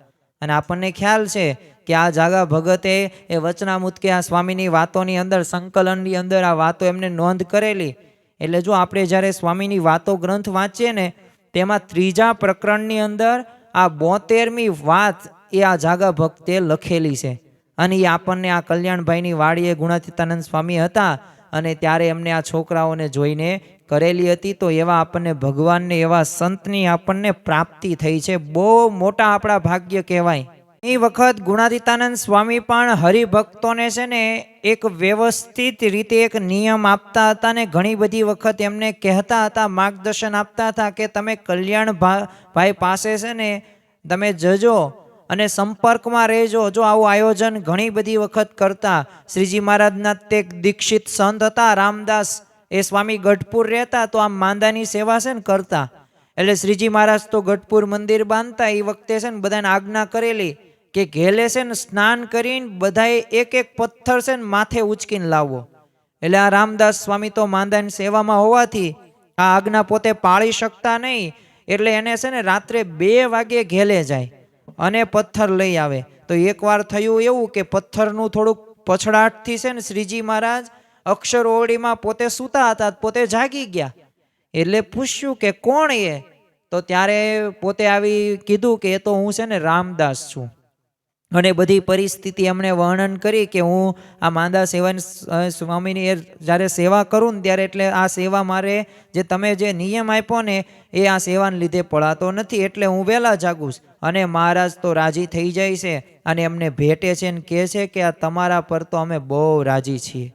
Speaker 1: અને આપણને ખ્યાલ છે કે આ જાગા ભગતે એ વચનામૃત કે આ સ્વામીની વાતોની અંદર સંકલનની અંદર આ વાતો એમને નોંધ કરેલી. એટલે જો આપણે જ્યારે સ્વામીની વાતો ગ્રંથ વાંચીએ ને તેમાં 3જા પ્રકરણની અંદર આ 72મી વાત એ આ જાગા ભક્તે લખેલી છે. અને એ આપણને આ કલ્યાણભાઈની વાડીએ ગુણાતીતાનંદ સ્વામી હતા અને ત્યારે એમને આ છોકરાઓને જોઈને કરેલી હતી. તો એવા આપણને ભગવાનને એવા સંતની આપણને પ્રાપ્તિ થઈ છે. બહુ મોટા આપણા ભાગ્ય કહેવાય. એ વખત ગુણાતીતાનંદ સ્વામી પણ હરિભક્તોને છે ને એક વ્યવસ્થિત રીતે એક નિયમ આપતા હતા ને ઘણી બધી વખત એમને કહેતા હતા, માર્ગદર્શન આપતા હતા કે તમે કલ્યાણભાઈ પાસે છે ને તમે જજો અને સંપર્કમાં રહેજો. જો આવું આયોજન ઘણી બધી વખત કરતા. શ્રીજી મહારાજના તે દીક્ષિત સંત હતા રામદાસ, એ સ્વામી ગઢપુર રહેતા, તો આમ માંદાની સેવા છે ને કરતા. એટલે શ્રીજી મહારાજ તો ગઢપુર મંદિર બાંધતા એ વખતે છે ને બધાને આજ્ઞા કરેલી કે ઘેલે છે ને સ્નાન કરીને બધાએ એક એક પથ્થર છે ને માથે ઉચકીને લાવવો. એટલે આ રામદાસ સ્વામી તો માંદાની સેવામાં હોવાથી આ આજ્ઞા પોતે પાળી શકતા નહીં, એટલે એને છે ને રાત્રે 2 વાગે ઘેલે જાય અને પથ્થર લઈ આવે. તો એકવાર થયું એવું કે પથ્થરનું થોડુંક પછડાટથી છે ને શ્રીજી મહારાજ અક્ષર ઓરડીમાં પોતે સૂતા હતા, પોતે જાગી ગયા. એટલે પૂછ્યું કે કોણ એ? તો ત્યારે પોતે આવી કીધું કે એ તો હું છે ને રામદાસ છું. અને બધી પરિસ્થિતિ એમણે વર્ણન કરી કે હું આ માંદા સેવાની સ્વામીની જ્યારે સેવા કરું ને ત્યારે એટલે આ સેવા મારે જે તમે જે નિયમ આપ્યો ને એ આ સેવાને લીધે પડાતો નથી, એટલે હું વહેલા જાગું છું. અને મહારાજ તો રાજી થઈ જાય છે અને એમને ભેટે છે ને કહે છે કે આ તમારા પર તો અમે બહુ રાજી છીએ.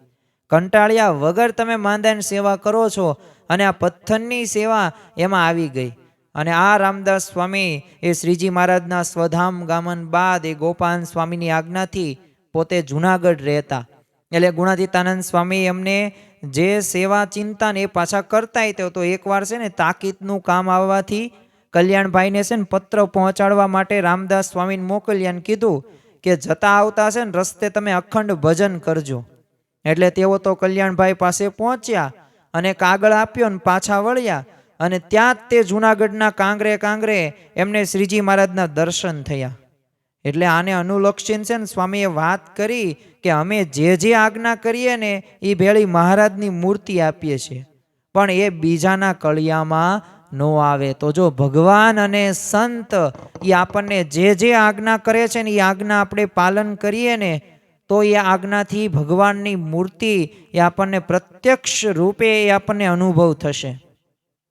Speaker 1: કંટાળ્યા વગર તમે માંદાની સેવા કરો છો. અને આ પથ્થરની સેવા એમાં આવી ગઈ. અને આ રામદાસ સ્વામી એ શ્રીજી મહારાજના સ્વધામ ગામન બાદ એ ગોપાલ સ્વામીની આજ્ઞાથી પોતે જુનાગઢ રહેતા. એટલે ગુણાતીતાનંદ સ્વામી એમને જે સેવા ચિંતન એ પાછા કરતા. તો એકવાર છે ને તાકીદનું કામ આવવાથી કલ્યાણભાઈને છે ને પત્ર પહોંચાડવા માટે રામદાસ સ્વામીને મોકલ્યા અને કીધું કે જતા આવતા છે ને રસ્તે તમે અખંડ ભજન કરજો. એટલે તેઓ તો કલ્યાણભાઈ પાસે પહોંચ્યા અને કાગળ આપ્યો ને પાછા વળ્યા. અને ત્યાં જ તે જુનાગઢના કાંગરે એમને શ્રીજી મહારાજના દર્શન થયા. એટલે આને અનુલક્ષીને છે ને સ્વામીએ વાત કરી કે અમે જે જે આજ્ઞા કરીએ ને એ ભેળી મહારાજની મૂર્તિ આપીએ છીએ, પણ એ બીજાના કળિયામાં ન આવે. તો જો ભગવાન અને સંત એ આપણને જે જે આજ્ઞા કરે છે ને એ આજ્ઞા આપણે પાલન કરીએ ને તો એ આજ્ઞાથી ભગવાનની મૂર્તિ એ આપણને પ્રત્યક્ષ રૂપે એ આપણને અનુભવ થશે.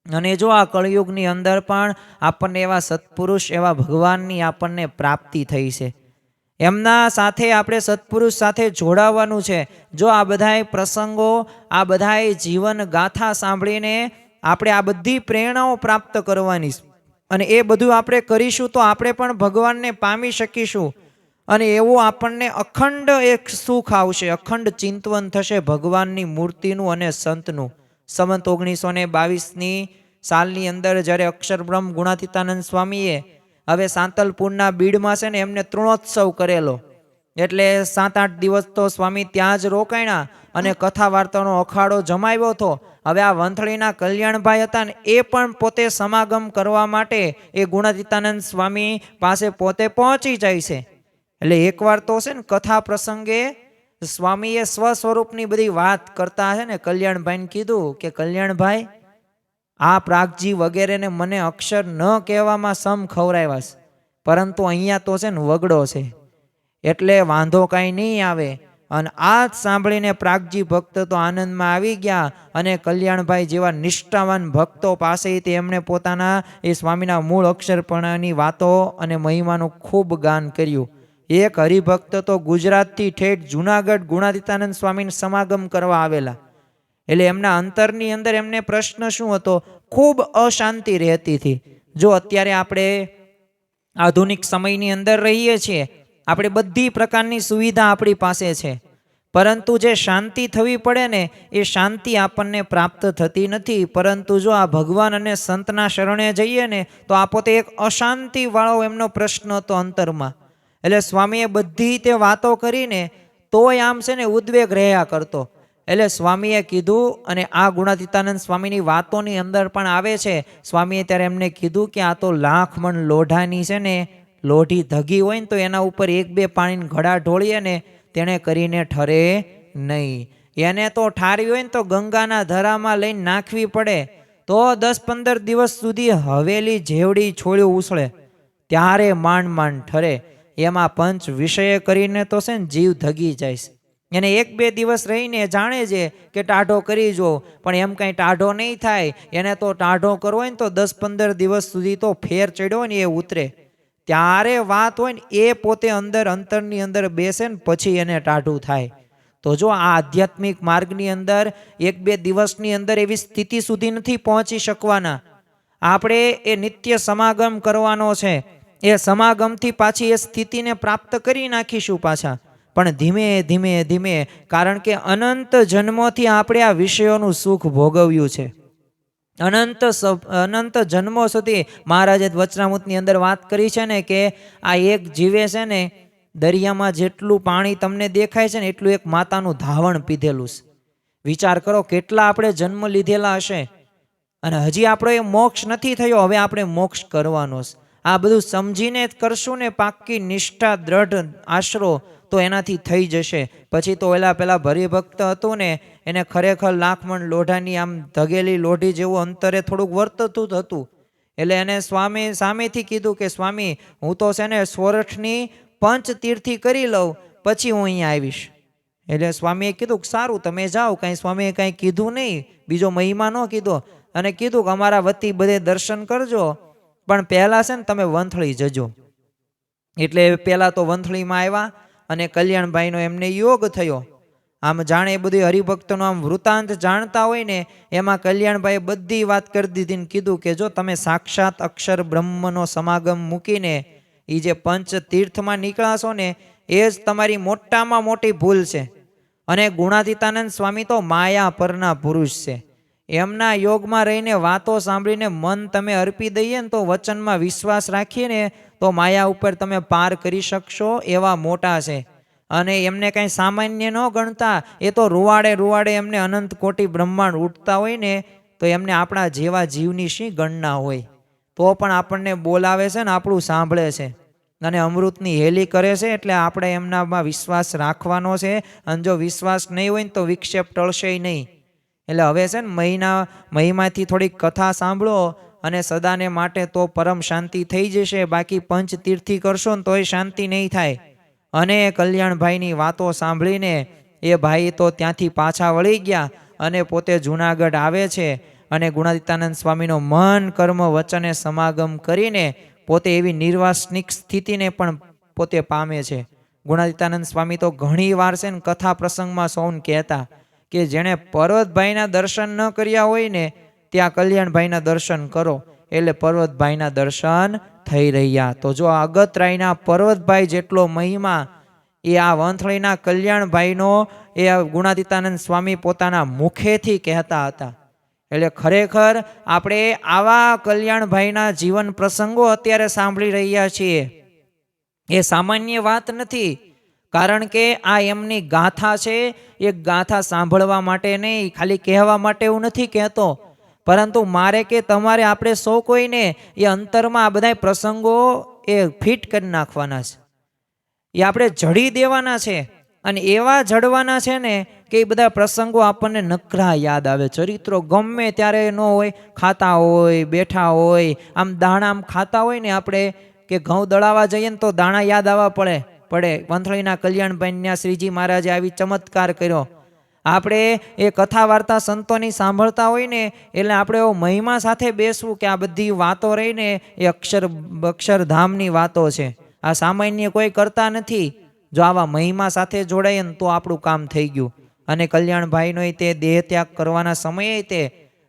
Speaker 1: અને જો આ કળયુગની અંદર પણ આપણને એવા સત્પુરુષ એવા ભગવાનની આપણને પ્રાપ્તિ થઈ છે. એમના સાથે આપણે સત્પુરુષ સાથે જોડાવાનું છે. જો આ બધાય પ્રસંગો આ બધાય જીવન ગાથા સાંભળીને આપણે આ બધી પ્રેરણાઓ પ્રાપ્ત કરવાની છે. અને એ બધું આપણે કરીશું તો આપણે પણ ભગવાનને પામી શકીશું. અને એવું આપણને અખંડ એક સુખ આવશે, અખંડ ચિંતવન થશે ભગવાનની મૂર્તિનું અને સંતનું. સંવત 1922ની સાલની અંદર જ્યારે અક્ષરબ્રહ્મ ગુણાતીતાનંદ સ્વામીએ હવે સાંતલપુરના બીડમાં છે ને એમને તૃણોત્સવ કરેલો. એટલે 7-8 દિવસ તો સ્વામી ત્યાં જ રોકાણા અને કથા વાર્તાનો અખાડો જમાવ્યો હતો. હવે આ વંથળીના કલ્યાણભાઈ હતા ને એ પણ પોતે સમાગમ કરવા માટે એ ગુણાતીતાનંદ સ્વામી પાસે પોતે પહોંચી જાય છે. એટલે એકવાર તો છે ને કથા પ્રસંગે સ્વામીએ સ્વસ્વરૂપની બધી વાત કરતા છે ને કલ્યાણભાઈને કીધું કે કલ્યાણભાઈ, આ પ્રાગજી વગેરેને મને અક્ષર ન કહેવામાં સમ ખવડાવ્યા છે, પરંતુ અહીંયા તો છે ને વગડો છે, એટલે વાંધો કાંઈ નહીં આવે. અને આ જ સાંભળીને પ્રાગજી ભક્ત તો આનંદમાં આવી ગયા અને કલ્યાણભાઈ જેવા નિષ્ઠાવાન ભક્તો પાસેથી એમણે પોતાના એ સ્વામીના મૂળ અક્ષરપણાની વાતો અને મહિમાનું ખૂબ ગાન કર્યું. એક હરિભક્ત તો ગુજરાતથી ઠેઠ જુનાગઢ ગુણાતીતાનંદ સ્વામીને સમાગમ કરવા આવેલા. એટલે એમના અંતરની અંદર એમને પ્રશ્ન શું હતો? ખૂબ અશાંતિ રહેતી હતી. જો અત્યારે આપણે આધુનિક સમયની અંદર રહીએ છીએ, આપણે બધી પ્રકારની સુવિધા આપણી પાસે છે, પરંતુ જે શાંતિ થવી પડે ને એ શાંતિ આપણને પ્રાપ્ત થતી નથી. પરંતુ જો આ ભગવાન અને સંતના શરણે જઈએ ને તો આ પોતે એક અશાંતિ વાળો એમનો પ્રશ્ન હતો અંતરમાં. એટલે સ્વામીએ બધી તે વાતો કરીને તોય આમ છે ને ઉદ્વેગ રહ્યા કરતો. એટલે સ્વામીએ કીધું, અને આ ગુણાતીતાનંદ સ્વામીની વાતોની અંદર પણ આવે છે. સ્વામીએ ત્યારે એમને કીધું કે આ તો લાખ મણ લોઢાની છે ને લોઢી ધગી હોય ને તો એના ઉપર 1-2 પાણીના ઘડા ઢોળીએ ને તેણે કરીને ઠરે નહીં. એને તો ઠારવી હોય ને તો ગંગાના ધરામાં લઈને નાખવી પડે તો 10-15 દિવસ સુધી હવેલી જેવડી છોડ્યું ઉછળે ત્યારે માંડ ઠરે. એમાં પંચ વિષય કરીને તો છે ને જીવ ધગી જાય છે. એને 1-2 દિવસ રહીને જાણે છે કે ટાઢો કરી જો, પણ એમ કાંઈ ટાઢો નહીં થાય. એને તો ટાઢો કરવો હોય ને તો 10-15 દિવસ સુધી તો ફેર ચડ્યો ને એ ઉતરે ત્યારે વાત હોય ને એ પોતે અંતરની અંદર બેસે ને પછી એને ટાઢું થાય. તો જો આ આધ્યાત્મિક માર્ગની અંદર 1-2 દિવસની અંદર એવી સ્થિતિ સુધી નથી પહોંચી શકવાના. આપણે એ નિત્ય સમાગમ કરવાનો છે. એ સમાગમથી પાછી એ સ્થિતિને પ્રાપ્ત કરી નાખીશું પાછા. પણ ધીમે ધીમે ધીમે, કારણ કે અનંત જન્મોથી આપણે આ વિષયોનું સુખ ભોગવ્યું છે. અનંત જન્મો સુધી મહારાજે વચનામૃતની અંદર વાત કરી છે ને કે આ એક જીવે છે ને દરિયામાં જેટલું પાણી તમને દેખાય છે ને એટલું એક માતાનું ધાવણ પીધેલું છે. વિચાર કરો કેટલા આપણે જન્મ લીધેલા હશે અને હજી આપણો એ મોક્ષ નથી થયો. હવે આપણે મોક્ષ કરવાનો છે. આ બધું સમજીને જ કરશું ને પાક્કી નિષ્ઠા દ્રઢ આશરો તો એનાથી થઈ જશે. પછી તો પેલા ભરીભક્ત હતું ને એને ખરેખર લાખમણ લોઢાની આમ ધગેલી લોઢી જેવું અંતરે થોડુંક વર્તતું જ હતું. એટલે એને સ્વામી સામેથી કીધું કે સ્વામી હું તો છે ને સોરઠની પંચ તીર્થી કરી લઉં પછી હું અહીંયા આવીશ. એટલે સ્વામીએ કીધું સારું તમે જાઓ. કાંઈ સ્વામીએ કાંઈ કીધું નહીં, બીજો મહિમા ન કીધો, અને કીધું કે અમારા વતી બધે દર્શન કરજો પણ પહેલાં છે ને તમે વંથળી જજો. એટલે પહેલાં તો વંથળીમાં આવ્યા અને કલ્યાણભાઈનો એમને યોગ થયો. આમ જાણે બધી હરિભક્તોનો આમ વૃત્તાંત જાણતા હોય ને એમાં કલ્યાણભાઈએ બધી વાત કરી દીધી ને કીધું કે જો તમે સાક્ષાત અક્ષર બ્રહ્મનો સમાગમ મૂકીને એ જે પંચ તીર્થમાં નીકળાશો ને એ જ તમારી મોટામાં મોટી ભૂલ છે. અને ગુણાતીતાનંદ સ્વામી તો માયા પરના પુરુષ છે. એમના યોગમાં રહીને વાતો સાંભળીને મન તમે અર્પી દઈએ ને તો વચનમાં વિશ્વાસ રાખીએ ને તો માયા ઉપર તમે પાર કરી શકશો એવા મોટા છે. અને એમને કાંઈ સામાન્ય ન ગણતા. એ તો રૂવાડે એમને અનંત કોટી બ્રહ્માંડ ઉઠતા હોય ને તો એમને આપણા જેવા જીવની શી ગણના હોય તો પણ આપણને બોલાવે છે ને આપણું સાંભળે છે અને અમૃતની હેલી કરે છે. એટલે આપણે એમનામાં વિશ્વાસ રાખવાનો છે. અને જો વિશ્વાસ નહીં હોય ને તો વિક્ષેપ ટળશે નહીં. એટલે હવે છે ને મહિમાથી થોડીક કથા સાંભળો અને સદાને માટે તો પરમ શાંતિ થઈ જશે. બાકી પંચ તીર્થી કરશો ને તોય શાંતિ નહીં થાય. અને કલ્યાણભાઈની વાતો સાંભળીને એ ભાઈ તો ત્યાંથી પાછા વળી ગયા અને પોતે જૂનાગઢ આવે છે. અને ગુણાતીતાનંદ સ્વામીનો મન કર્મ વચને સમાગમ કરીને પોતે એવી નિર્વાસનિક સ્થિતિને પણ પોતે પામે છે. ગુણાતીતાનંદ સ્વામી તો ઘણી વાર છે ને કથા પ્રસંગમાં સૌને કહેતા કે જેણે પર્વતભાઈના દર્શન ન કર્યા હોય ને ત્યાં કલ્યાણભાઈના દર્શન કરો. એટલે પર્વતભાઈના દર્શન થઈ રહ્યા. તો જો આ અગતરાયના પર્વતભાઈ જેટલો મહિમા એ આ વંથળીના કલ્યાણભાઈનો એ ગુણાતીતાનંદ સ્વામી પોતાના મુખેથી કહેતા હતા. એટલે ખરેખર આપણે આવા કલ્યાણભાઈના જીવન પ્રસંગો અત્યારે સાંભળી રહ્યા છીએ. એ સામાન્ય વાત નથી. કારણ કે આ એમની ગાથા છે. એ ગાથા સાંભળવા માટે નહીં, ખાલી કહેવા માટે હું નથી કહેતો, પરંતુ મારે કે તમારે આપણે સૌ કોઈને એ અંતરમાં આ બધા પ્રસંગો એ ફિટ કરી નાખવાના છે. એ આપણે જડી દેવાના છે. અને એવા જડવાના છે ને કે એ બધા પ્રસંગો આપણને નકરા યાદ આવે. ચરિત્રો ગમે ત્યારે ન હોય, ખાતા હોય, બેઠા હોય, આમ દાણા આમ ખાતા હોય ને આપણે કે ઘઉં દળાવા જઈએ ને તો દાણા યાદ આવવા પડે. વંથળીના કલ્યાણભાઈ શ્રીજી મહારાજે આવી ચમત્કાર કર્યો. આપણે એ કથા વાર્તા સંતોની સાંભળતા હોય ને એટલે આપણે એવો મહિમા સાથે બેસવું કે આ બધી વાતો રહીને એ અક્ષરધામની વાતો છે. આ સામાન્ય કોઈ કરતા નથી. જો આવા મહિમા સાથે જોડાઈએ ને તો આપણું કામ થઈ ગયું. અને કલ્યાણભાઈનો તે દેહ ત્યાગ કરવાના સમયે તે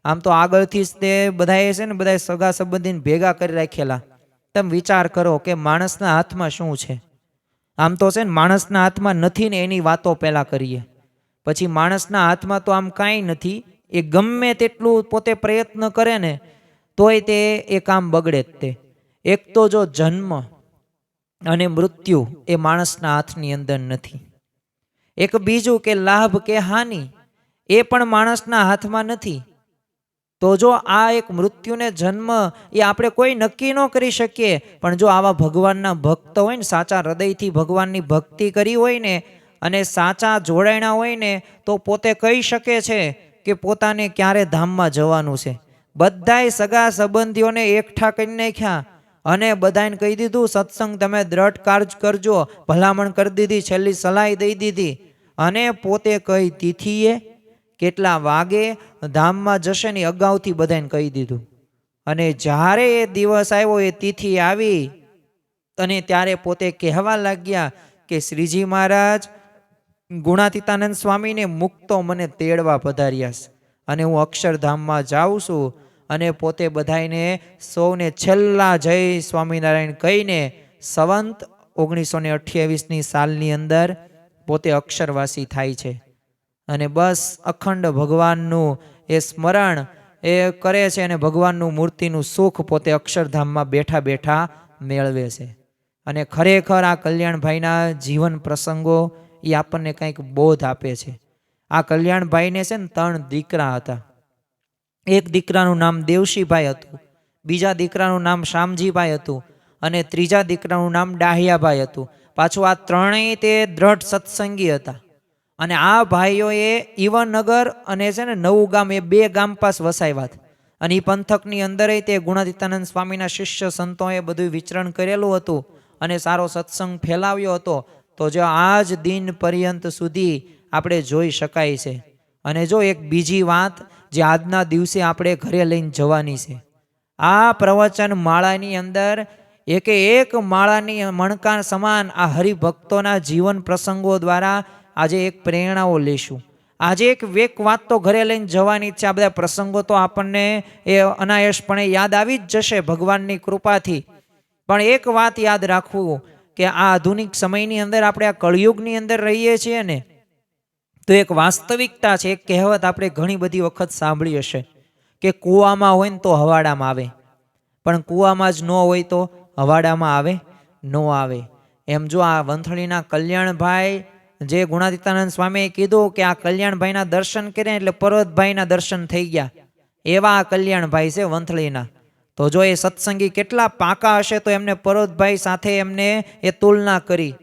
Speaker 1: આમ તો આગળથી જ તે બધાએ છે ને બધા સગા સંબંધીને ભેગા કરી રાખેલા. તમે વિચાર કરો કે માણસના હાથમાં શું છે. આમ તો છે ને માણસના હાથમાં નથી ને એની વાતો પહેલાં કરીએ. પછી માણસના હાથમાં તો આમ કાંઈ નથી. એ ગમે તેટલું પોતે પ્રયત્ન કરે ને તોય તે એ કામ બગડે જ તે. એક તો જો જન્મ અને મૃત્યુ એ માણસના હાથની અંદર નથી. એક બીજું કે લાભ કે હાનિ એ પણ માણસના હાથમાં નથી. તો જો આ એક મૃત્યુને જન્મ એ આપણે કોઈ નક્કી ન કરી શકીએ, પણ જો આવા ભગવાનના ભક્ત હોય ને, સાચા હૃદયથી ભગવાનની ભક્તિ કરી હોય ને અને સાચા જોડાણા હોય ને, તો પોતે કહી શકે છે કે પોતાને ક્યારે ધામમાં જવાનું છે. બધાય સગા સંબંધીઓને એકઠા કરી નાખ્યા અને બધાને કહી દીધું સત્સંગ તમે દ્રઢ કાર્ય કરજો, ભલામણ કરી દીધી, છેલ્લી સલાહ દઈ દીધી. અને પોતે કઈ તિથિએ કેટલા વાગે ધામમાં જશે ને અગાઉથી બધાને કહી દીધું. અને જ્યારે એ દિવસ આવ્યો, એ તિથિ આવી અને ત્યારે પોતે કહેવા લાગ્યા કે શ્રીજી મહારાજ ગુણાતીતાનંદ સ્વામીને મુક્તો મને તેડવા પધાર્યા છે અને હું અક્ષરધામમાં જાઉં છું. અને પોતે બધાને સૌને છેલ્લા જય સ્વામિનારાયણ કહીને સંવંત 1928ની સાલની અંદર પોતે અક્ષરવાસી થાય છે. અને બસ અખંડ ભગવાનનું એ સ્મરણ એ કરે છે અને ભગવાનનું મૂર્તિનું સુખ પોતે અક્ષરધામમાં બેઠા બેઠા મેળવે છે. અને ખરેખર આ કલ્યાણભાઈના જીવન પ્રસંગો એ આપણને કંઈક બોધ આપે છે. આ કલ્યાણભાઈને છે ને 3 દીકરા હતા. એક દીકરાનું નામ દેવશીભાઈ હતું, બીજા દીકરાનું નામ શામજીભાઈ હતું અને ત્રીજા દીકરાનું નામ ડાહિયાભાઈ હતું. પાછું આ ત્રણેય તે દ્રઢ સત્સંગી હતા. અને આ ભાઈઓએ ઈવનગર અને છે ને નવું ગામ, એ 2 ગામ પાસ વસાવ્યા. અને એ પંથકની અંદર તે ગુણાતીતાનંદ સ્વામીના શિષ્ય સંતોએ બધું વિચરણ કરેલું હતું અને સારો સત્સંગ ફેલાવ્યો હતો. તો જો આજ દિન પર્યંત સુધી આપણે જોઈ શકાય છે. અને જો એક બીજી વાત જે આજના દિવસે આપણે ઘરે લઈને જવાની છે, આ પ્રવચન માળાની અંદર એકે એક માળાની મણકા સમાન આ હરિભક્તોના જીવન પ્રસંગો દ્વારા આજે એક પ્રેરણાઓ લેશું. આજે એક વાત તો ઘરે લઈને જવાની છે. આ બધા પ્રસંગો તો આપણને એ અનાયાસપણે યાદ આવી જ જશે ભગવાનની કૃપાથી. પણ એક વાત યાદ રાખવું કે આ આધુનિક સમયની અંદર આપણે આ કળિયુગની અંદર રહીએ છીએ ને, તો એક વાસ્તવિકતા છે. એક કહેવત આપણે ઘણી બધી વખત સાંભળી હશે કે કૂવામાં હોય ને તો હવાડામાં આવે, પણ કૂવામાં જ ન હોય તો હવાડામાં આવે ન આવે. એમ જો આ વંથળીના કલ્યાણભાઈ જે ગુણાતીતાનંદ સ્વામીએ કીધું કે આ કલ્યાણભાઈના દર્શન કર્યા એટલે પર્વતભાઈના દર્શન થઈ ગયા, એવા આ કલ્યાણભાઈ છે વંથળીના. તો જો એ સત્સંગી કેટલા પાકા હશે તો એમને પર્વતભાઈ સાથે એમને એ તુલના કરી.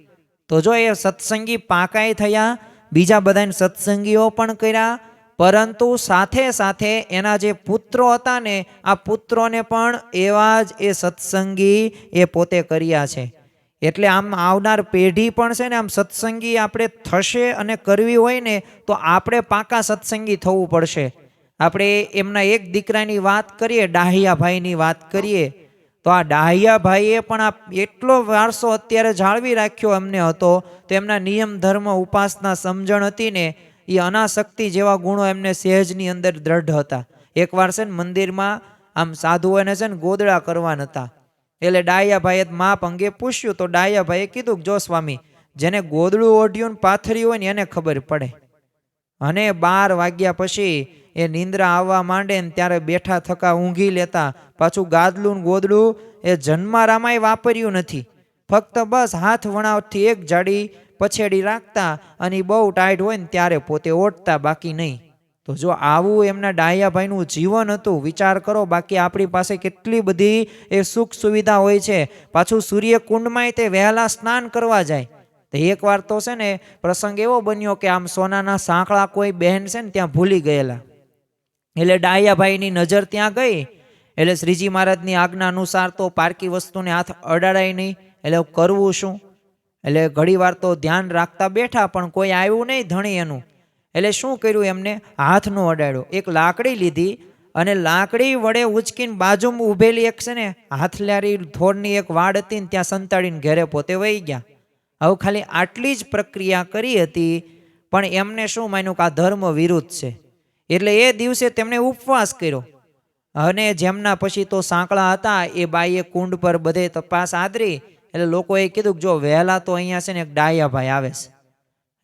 Speaker 1: તો જો એ સત્સંગી પાકાય થયા, બીજા બધાને સત્સંગીઓ પણ કર્યા, પરંતુ સાથે સાથે એના જે પુત્રો હતા ને, આ પુત્રોને પણ એવા જ એ સત્સંગી એ પોતે કર્યા છે. એટલે આમ આવનાર પેઢી પણ છે ને આમ સત્સંગી આપણે થશે અને કરવી હોય ને તો આપણે પાકા સત્સંગી થવું પડશે. આપણે એમના એક દીકરાની વાત કરીએ, ડાહિયાભાઈની વાત કરીએ, તો આ ડાહિયાભાઈએ પણ આ એટલો વારસો અત્યારે જાળવી રાખ્યો એમને હતો. તો એમના નિયમ ધર્મ ઉપાસના સમજણ હતી ને, એ અનાસક્તિ જેવા ગુણો એમને સહેજની અંદર દ્રઢ હતા. એકવાર છે ને મંદિરમાં આમ સાધુઓને છે ને ગોદડા કરવાના હતા. એટલે ડાયાભાઈએ માપ અંગે પૂછ્યું તો ડાયાભાઈએ કીધું જો સ્વામી, જેને ગોદડું ઓઢ્યું ને પાથર્યું હોય ને એને ખબર પડે. અને 12 વાગ્યા પછી એ નિંદ્રા આવવા માંડે ને ત્યારે બેઠા થકા ઊંઘી લેતા. પાછું ગાદલું ગોદડું એ જન્મારામાંય વાપર્યું નથી, ફક્ત બસ હાથ વણાવથી એક જાડી પછેડી રાખતા અને બહુ ટાઈટ હોય ને ત્યારે પોતે ઓઢતા, બાકી નહીં. તો જો આવું એમના ડાયાભાઈનું જીવન હતું, વિચાર કરો. બાકી આપણી પાસે કેટલી બધી એ સુખ સુવિધા હોય છે. પાછું સૂર્યકુંડમાંય તે વહેલા સ્નાન કરવા જાય. તો એકવાર તો છે ને પ્રસંગ એવો બન્યો કે આમ સોનાના સાંકળા કોઈ બહેન છે ને ત્યાં ભૂલી ગયેલા. એટલે ડાયાભાઈની નજર ત્યાં ગઈ. એટલે શ્રીજી મહારાજની આજ્ઞા અનુસાર તો પારકી વસ્તુને હાથ અડાડાય નહીં. એટલે કરવું શું? એટલે ઘણી વાર તો ધ્યાન રાખતા બેઠા, પણ કોઈ આવ્યું નહીં ધણી એનું. એટલે શું કર્યું, એમને હાથ નો અડાડ્યો. એક લાકડી લીધી અને લાકડી વડે ઉચકીને બાજુમાં ઊભેલી એક છે ને હાથલારી થોડની એક વાડ હતી ને ત્યાં સંતાડીને ઘરે પોતે વહી ગયા. હવે ખાલી આટલી જ પ્રક્રિયા કરી હતી, પણ એમને શું માન્યું કે આ ધર્મ વિરુદ્ધ છે. એટલે એ દિવસે તેમણે ઉપવાસ કર્યો. અને જેમના પછી તો સાંકળા હતા એ બાઈએ કુંડ પર બધે તપાસ આદરી. એટલે લોકોએ કીધું કે જો વહેલા તો અહીંયા છે ને એક ડાયાભાઈ આવે છે.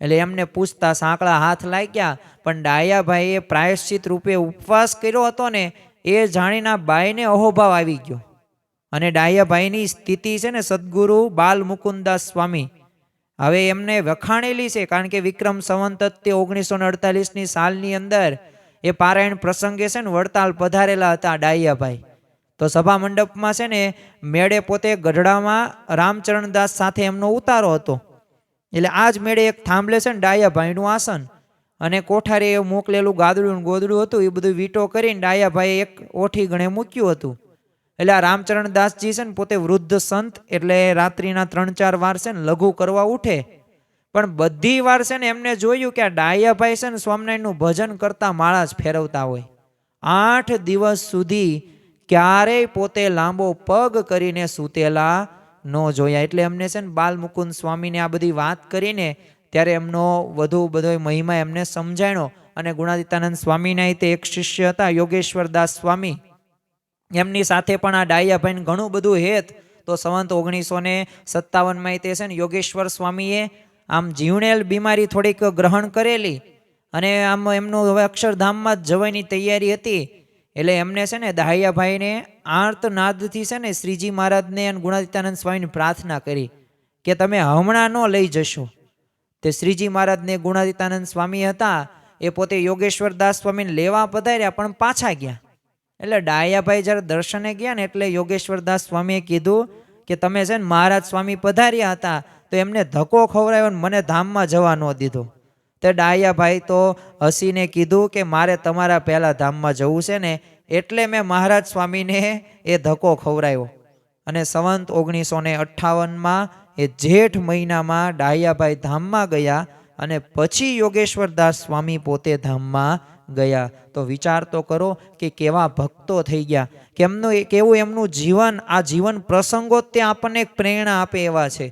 Speaker 1: એટલે એમને પૂછતા સાંકળા હાથ લાગ્યા, પણ ડાયાભાઈએ પ્રાયશ્ચિત રૂપે ઉપવાસ કર્યો હતો ને એ જાણીને બાઈને અહોભાવ આવી ગયો. અને ડાયાભાઈની સ્થિતિ છે ને સદગુરુ બાલ મુકુદાસ સ્વામી હવે એમને વખાણેલી છે, કારણ કે વિક્રમ સંવંત 1948ની સાલની અંદર એ પારાયણ પ્રસંગે છે ને વડતાલ પધારેલા હતા ડાહિયાભાઈ. તો સભા મંડપમાં છે ને મેળે પોતે ગઢડામાં રામચરણદાસ સાથે એમનો ઉતારો હતો. એટલે આ જ મેળે એક થાંભલે છે ને ડાહિયાભાઈનું આસન અને કોઠારીએ મોકલેલું ગાદડું ગોદડું હતું એ બધું વીંટો કરીને ડાહિયાભાઈએ એક ઓઠી ગણે મૂક્યું હતું. એટલે આ રામચરણદાસજી છે ને પોતે વૃદ્ધ સંત, એટલે રાત્રિના 3-4 વાર છે ને લઘુ કરવા ઉઠે, પણ બધી વાર છે ને એમને જોયું કે આ ડાહિયાભાઈ છે ને સ્વામિનારાયણનું ભજન કરતા માળા જ ફેરવતા હોય. 8 દિવસ સુધી ક્યારેય પોતે લાંબો પગ કરીને સૂતેલા ન જોયા. એટલે એમને છે ને બાલમુકુંદ સ્વામીને આ બધી વાત કરીને ત્યારે એમનો વધુ બધો મહિમા એમને સમજાણો. અને ગુણાતીતાનંદ સ્વામીના તે એક શિષ્ય હતા યોગેશ્વરદાસ સ્વામી, એમની સાથે પણ આ ડાહિયાભાઈને ઘણું બધું હેત. તો સંવંત 1957માં તે છે ને યોગેશ્વર સ્વામીએ આમ જીવણેલ બીમારી થોડીક ગ્રહણ કરેલી અને આમ એમનું હવે અક્ષરધામમાં જ જવાની તૈયારી હતી. એટલે એમને છે ને ડાહિયાભાઈને આર્તનાદથી છે ને શ્રીજી મહારાજને અને ગુણાતીતાનંદ સ્વામીની પ્રાર્થના કરી કે તમે હમણાં ન લઈ જશો. તે શ્રીજી મહારાજને ગુણાતીતાનંદ સ્વામી હતા એ પોતે યોગેશ્વરદાસ સ્વામીને લેવા પધાર્યા પણ પાછા ગયા. એટલે ડાહિયાભાઈ જ્યારે દર્શને ગયા ને એટલે યોગેશ્વરદાસ સ્વામીએ કીધું કે તમે છે ને મહારાજ સ્વામી પધાર્યા હતા તો એમને ધક્કો ખવડાવ્યો ને મને ધામમાં જવા ન દીધો. તે ડાહિયાભાઈ તો હસીને કીધું કે મારે તમારા પહેલાં ધામમાં જવું છે ને એટલે મેં મહારાજ સ્વામીને એ ધક્કો ખવડાવ્યો. અને સંવંત 1958માં એ જેઠ મહિનામાં ડાહિયાભાઈ ધામમાં ગયા અને પછી યોગેશ્વરદાસ સ્વામી પોતે ધામમાં ગયા. તો વિચાર તો કરો કે કેવા ભક્તો થઈ ગયા, કેવું એમનું જીવન, આ જીવન પ્રસંગો તે આપણને એક પ્રેરણા આપે એવા છે.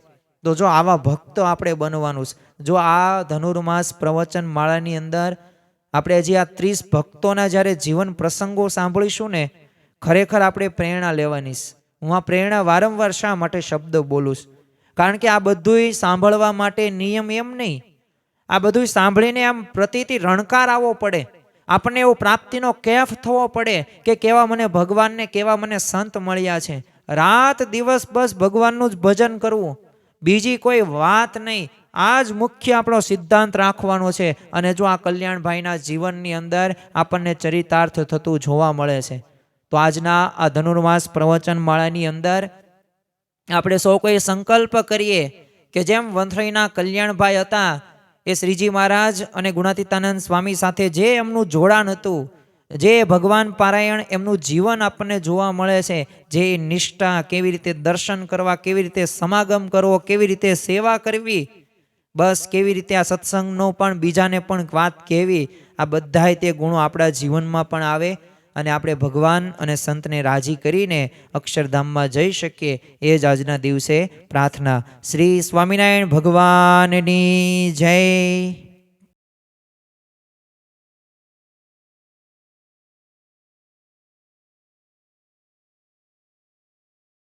Speaker 1: તો જો આવા ભક્તો આપણે બનવાનું છે. જો આ ધનુર્માસ પ્રવચન માળાની અંદર આપણે હજી આ 30 ભક્તોના જ્યારે જીવન પ્રસંગો સાંભળીશું ને ખરેખર આપણે પ્રેરણા લેવાની છે. હું આ પ્રેરણા વારંવાર શા માટે શબ્દ બોલું છું, કારણ કે આ બધુંય સાંભળવા માટે નિયમ એમ નહીં, આ બધું સાંભળીને આમ પ્રતિથી રણકાર આવવો પડે, આપણને એવો પ્રાપ્તિનો કેફ થવો પડે કે કેવા મને ભગવાનને, કેવા મને સંત મળ્યા છે. રાત દિવસ બસ ભગવાનનું જ ભજન કરવું, બીજી કોઈ વાત નહીં. આ જ મુખ્ય આપણો સિદ્ધાંત રાખવાનો છે. અને જો આ કલ્યાણભાઈના જીવનની અંદર આપણને ચરિતાર્થ થતું જોવા મળે છે. તો આજના આ ધનુર્માસ પ્રવચન માળાની અંદર આપણે સૌ કોઈ સંકલ્પ કરીએ કે જેમ વંથળીના કલ્યાણભાઈ હતા એ શ્રીજી મહારાજ અને ગુણાતીતાનંદ સ્વામી સાથે જે એમનું જોડાણ હતું, જે ભગવાન પારાયણ એમનું જીવન આપણને જોવા મળે છે, જે નિષ્ઠા, કેવી રીતે દર્શન કરવા, કેવી રીતે સમાગમ કરવો, કેવી રીતે સેવા કરવી, બસ કેવી રીતે આ સત્સંગનો પણ બીજાને પણ વાત કહેવી, આ બધાય તે ગુણો આપણા જીવનમાં પણ આવે અને આપણે ભગવાન અને સંતને રાજી કરીને અક્ષરધામમાં જઈ શકીએ. એ જ આજના દિવસે પ્રાર્થના. શ્રી સ્વામિનારાયણ ભગવાનની જય.